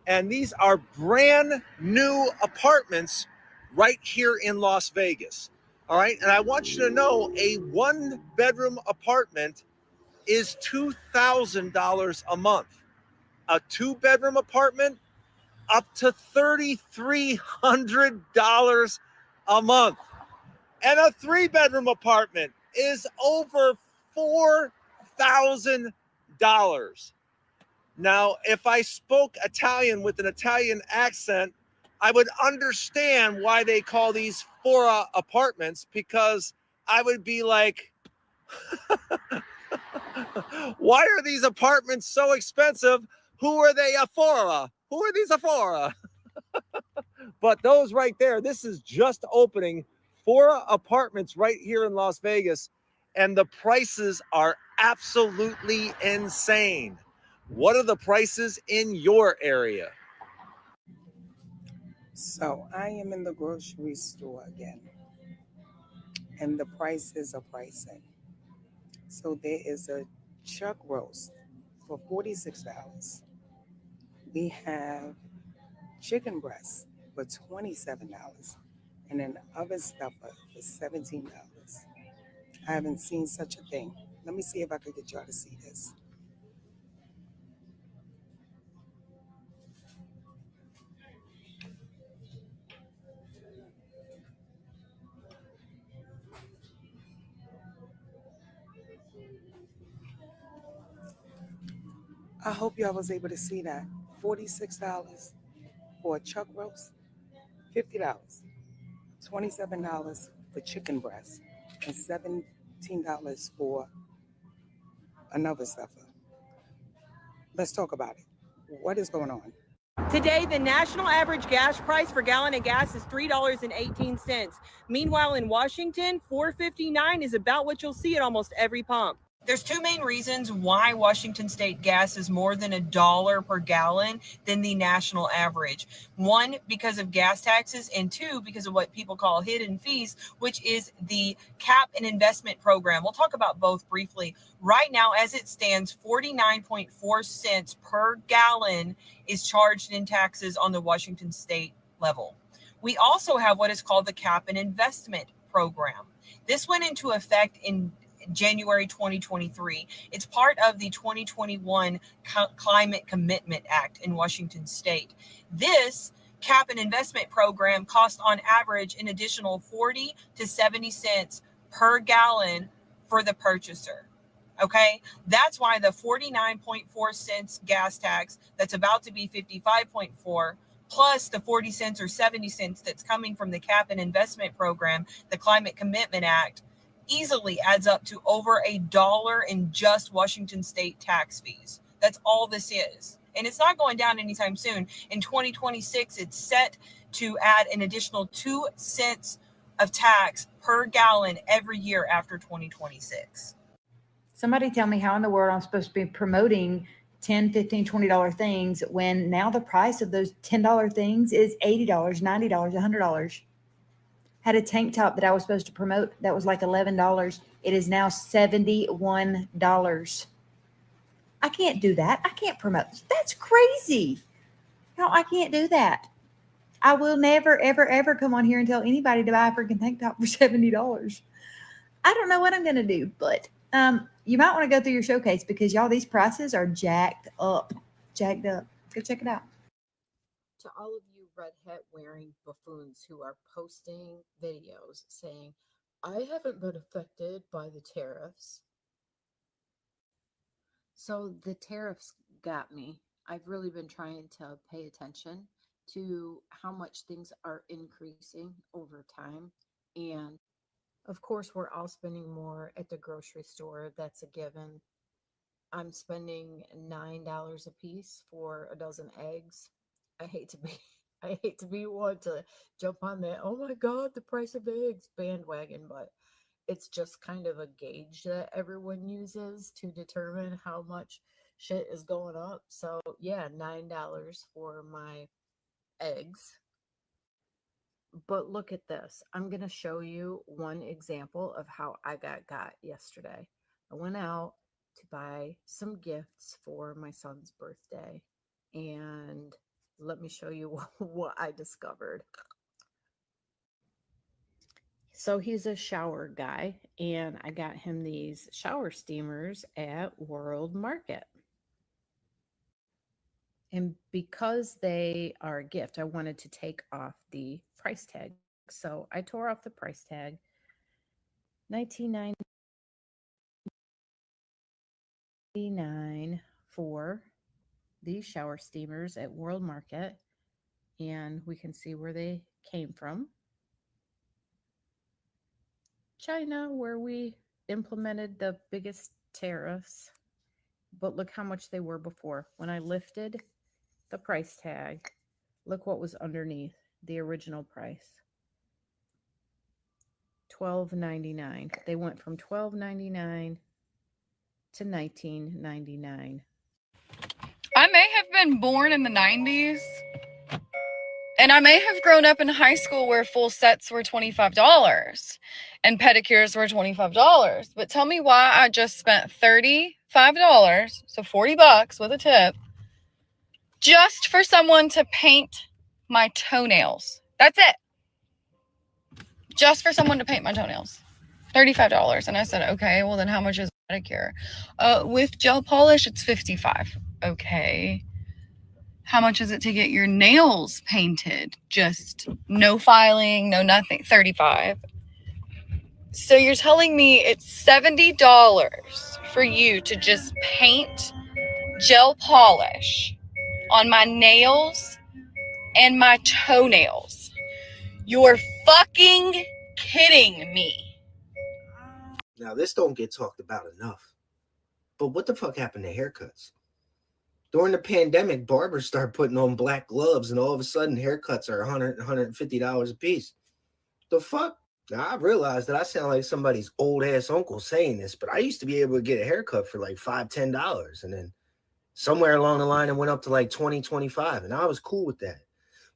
And these are brand new apartments right here in Las Vegas. All right. And I want you to know a 1-bedroom apartment is $2,000 a month. A 2-bedroom apartment up to $3,300 a month. And a 3-bedroom apartment is over $4,000. Now, if I spoke Italian with an Italian accent, I would understand why they call these Fora apartments, because I would be like, why are these apartments so expensive? Who are they a Fora? Who are these a Fora? But those right there, this is just opening Fora Apartments right here in Las Vegas, and the prices are absolutely insane. What are the prices in your area? So I am in the grocery store again, and the prices are pricing. So there is a chuck roast for $46. We have chicken breast for $27, and an oven stuffer for $17. I haven't seen such a thing. Let me see if I could get y'all to see this. I hope y'all was able to see that. $46 for a chuck roast, $50. $27 for chicken breast, and $17 for another stuffer. Let's talk about it. What is going on? Today, the national average gas price for a gallon of gas is $3.18. Meanwhile, in Washington, $4.59 is about what you'll see at almost every pump. There's 2 main reasons why Washington state gas is more than $1 per gallon than the national average. 1, because of gas taxes, and 2, because of what people call hidden fees, which is the cap and investment program. We'll talk about both briefly. Right now, as it stands, 49.4 cents per gallon is charged in taxes on the Washington state level. We also have what is called the Cap and Investment Program. This went into effect in January 2023. It's part of the 2021 Climate Commitment Act in Washington State. This Cap and Investment Program costs on average an additional 40 to 70 cents per gallon for the purchaser. Okay, that's why the 49.4 cents gas tax that's about to be 55.4 plus the 40 cents or 70 cents that's coming from the Cap and Investment Program, the Climate Commitment Act, easily adds up to over $1 in just Washington State tax fees. That's all this is. And it's not going down anytime soon. In 2026, it's set to add an additional 2 cents of tax per gallon every year after 2026. Somebody tell me how in the world I'm supposed to be promoting $10, $15, $20 things when now the price of those $10 things is $80, $90, $100. Had a tank top that I was supposed to promote that was like $11. It is now $71. I can't do that. I can't promote. That's crazy. No, I can't do that. I will never, ever, ever come on here and tell anybody to buy a freaking tank top for $70. I don't know what I'm going to do, but you might want to go through your showcase because y'all, these prices are jacked up. Jacked up. Go check it out. To all of you red hat wearing buffoons who are posting videos saying, I haven't been affected by the tariffs. So the tariffs got me. I've really been trying to pay attention to how much things are increasing over time. And of course, we're all spending more at the grocery store. That's a given. I'm spending $9 a piece for a dozen eggs. I hate to be one to jump on that, oh my God, the price of eggs bandwagon, but it's just kind of a gauge that everyone uses to determine how much shit is going up. So yeah, $9 for my eggs. But look at this. I'm going to show you one example of how I got yesterday. I went out to buy some gifts for my son's birthday, and let me show you what I discovered. So he's a shower guy, and I got him these shower steamers at World Market. And because they are a gift, I wanted to take off the price tag. So I tore off the price tag. $19.99 for these shower steamers at World Market. And we can see where they came from. China, where we implemented the biggest tariffs. But look how much they were before. When I lifted the price tag, look what was underneath the original price. $12.99. They went from $12.99 to $19.99. I may have been born in the 90s, and I may have grown up in high school where full sets were $25 and pedicures were $25. But tell me why I just spent $35, so $40 with a tip, just for someone to paint my toenails. That's it. Just for someone to paint my toenails. $35. And I said, okay, well then how much is a pedicure? With gel polish, it's $55. Okay. How much is it to get your nails painted? Just no filing, no nothing. $35. So you're telling me it's $70 for you to just paint gel polish on my nails and my toenails. You're fucking kidding me. Now, this don't get talked about enough. But what the fuck happened to haircuts? During the pandemic, barbers started putting on black gloves, and all of a sudden, haircuts are $100, $150 a piece. The fuck? Now, I realized that I sound like somebody's old-ass uncle saying this, but I used to be able to get a haircut for like $5, $10, and then somewhere along the line, it went up to like $20, $25, and I was cool with that.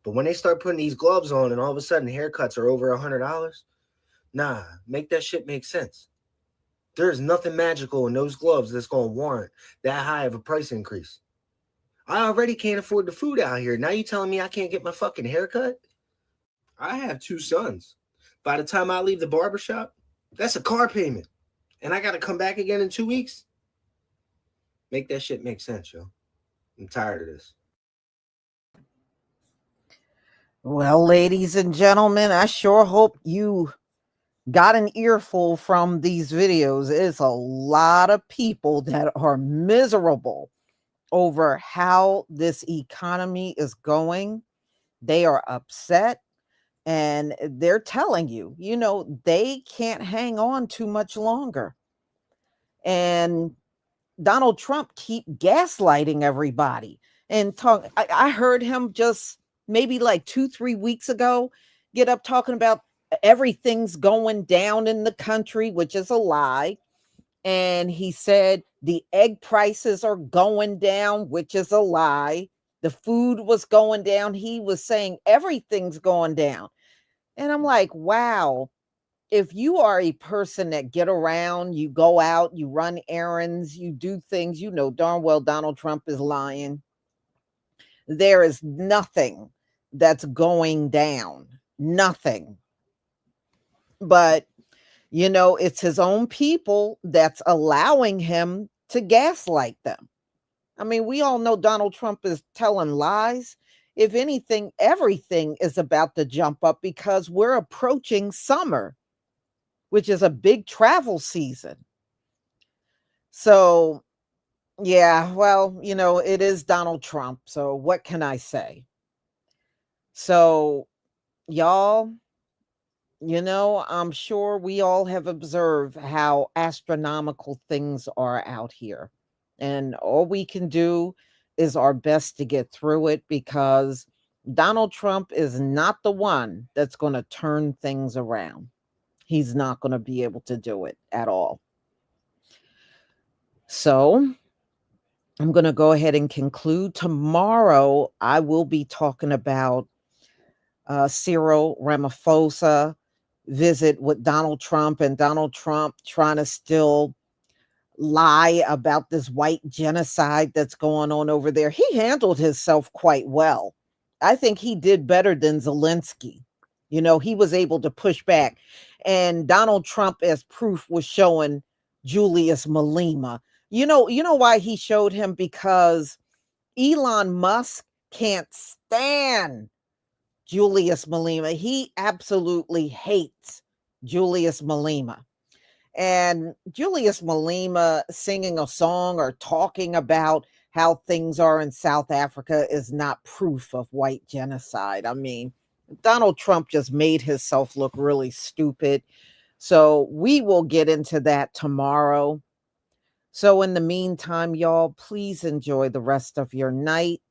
But when they start putting these gloves on, and all of a sudden, haircuts are over $100, nah, make that shit make sense. There's nothing magical in those gloves that's going to warrant that high of a price increase. I already can't afford the food out here. Now you telling me I can't get my fucking haircut? I have 2 sons. By the time I leave the barbershop, that's a car payment. And I got to come back again in 2 weeks. Make that shit make sense, yo. I'm tired of this. Well, ladies and gentlemen, I sure hope you got an earful from these videos. It's a lot of people that are miserable over how this economy is going. They are upset and they're telling you, they can't hang on too much longer. And Donald Trump keep gaslighting everybody and talk. I heard him just maybe like 2-3 weeks ago get up talking about everything's going down in the country, which is a lie. And he said the egg prices are going down, which is a lie. The food was going down. He was saying everything's going down. And I'm like, wow. If you are a person that get around, you go out, you run errands, you do things, you know darn well Donald Trump is lying. There is nothing that's going down. Nothing. But, it's his own people that's allowing him to gaslight them. I mean, we all know Donald Trump is telling lies. If anything, everything is about to jump up because we're approaching summer, which is a big travel season. So, yeah, well, it is Donald Trump. So what can I say? So, y'all, I'm sure we all have observed how astronomical things are out here. And all we can do is our best to get through it because Donald Trump is not the one that's going to turn things around. He's not going to be able to do it at all. So I'm going to go ahead and conclude. Tomorrow, I will be talking about Cyril Ramaphosa visit with Donald Trump and Donald Trump trying to still lie about this white genocide that's going on over there. He handled himself quite well. I think he did better than Zelensky. He was able to push back. And Donald Trump, as proof, was showing Julius Malema. You know why he showed him? Because Elon Musk can't stand Julius Malema. He absolutely hates Julius Malema. And Julius Malema singing a song or talking about how things are in South Africa is not proof of white genocide. I mean, Donald Trump just made himself look really stupid. So we will get into that tomorrow. So in the meantime, y'all, please enjoy the rest of your night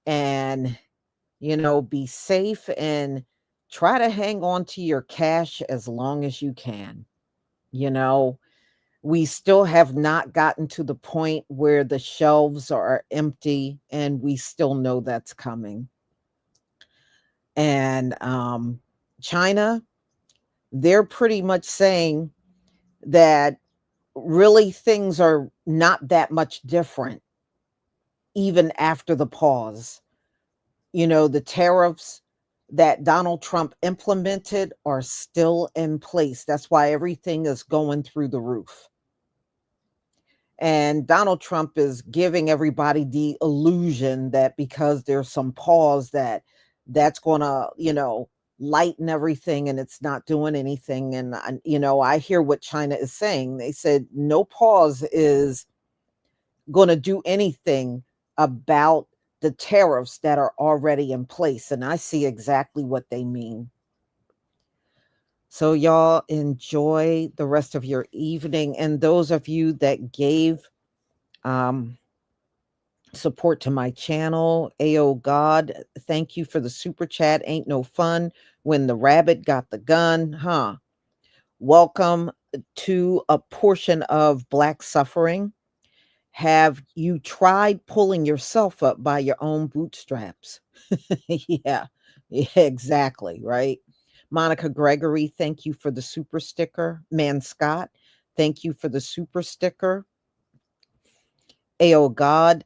and, be safe and try to hang on to your cash as long as you can. We still have not gotten to the point where the shelves are empty, and we still know that's coming. And China, they're pretty much saying that really things are not that much different, even after the pause. The tariffs that Donald Trump implemented are still in place. That's why everything is going through the roof. And Donald Trump is giving everybody the illusion that because there's some pause that's going to, lighten everything, and it's not doing anything. And, I hear what China is saying. They said no pause is going to do anything about the tariffs that are already in place. And I see exactly what they mean. So y'all enjoy the rest of your evening. And those of you that gave support to my channel, AO God, thank you for the super chat. Ain't no fun when the rabbit got the gun, huh? Welcome to a portion of Black suffering. Have you tried pulling yourself up by your own bootstraps? Yeah, exactly, right? Monica Gregory, thank you for the super sticker. Man Scott, thank you for the super sticker. AO God,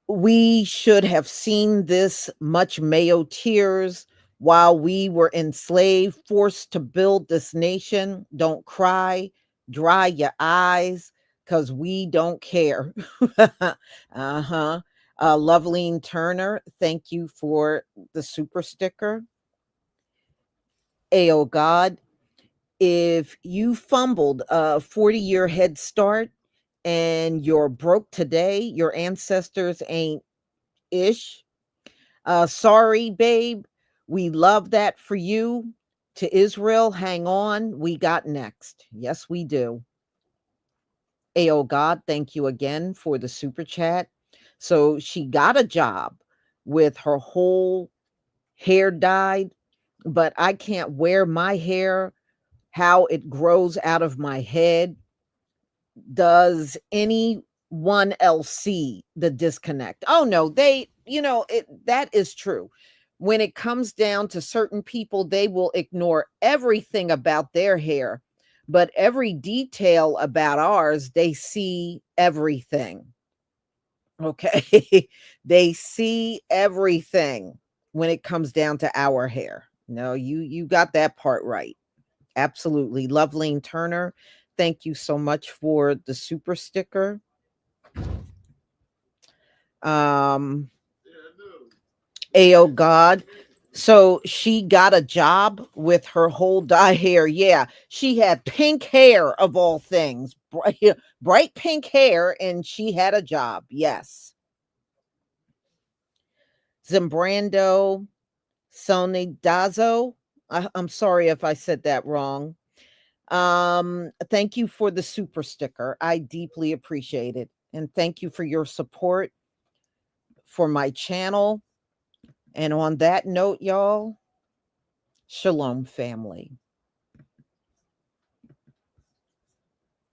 We should have seen this much Mayo tears while we were enslaved, forced to build this nation. Don't cry, dry your eyes, because we don't care. Uh-huh. Loveline Turner, thank you for the super sticker. Ayo God, if you fumbled a 40-year head start and you're broke today, your ancestors ain't ish. Sorry, babe. We love that for you. To Israel, hang on. We got next. Yes, we do. Ayo God, thank you again for the super chat. So she got a job with her whole hair dyed, but I can't wear my hair how it grows out of my head. Does anyone else see the disconnect? Oh no, that is true. When it comes down to certain people, they will ignore everything about their hair, but every detail about ours, they see everything. Okay. They see everything when it comes down to our hair. No, you got that part right. Absolutely. Loveline Turner, thank you so much for the super sticker. Ayo God. So she got a job with her whole dye hair. Yeah, she had pink hair of all things, bright pink hair, and she had a job. Yes. Zimbrando Sonidazzo. I'm sorry if I said that wrong. Thank you for the super sticker. I deeply appreciate it. And thank you for your support for my channel. And on that note, y'all, shalom, family.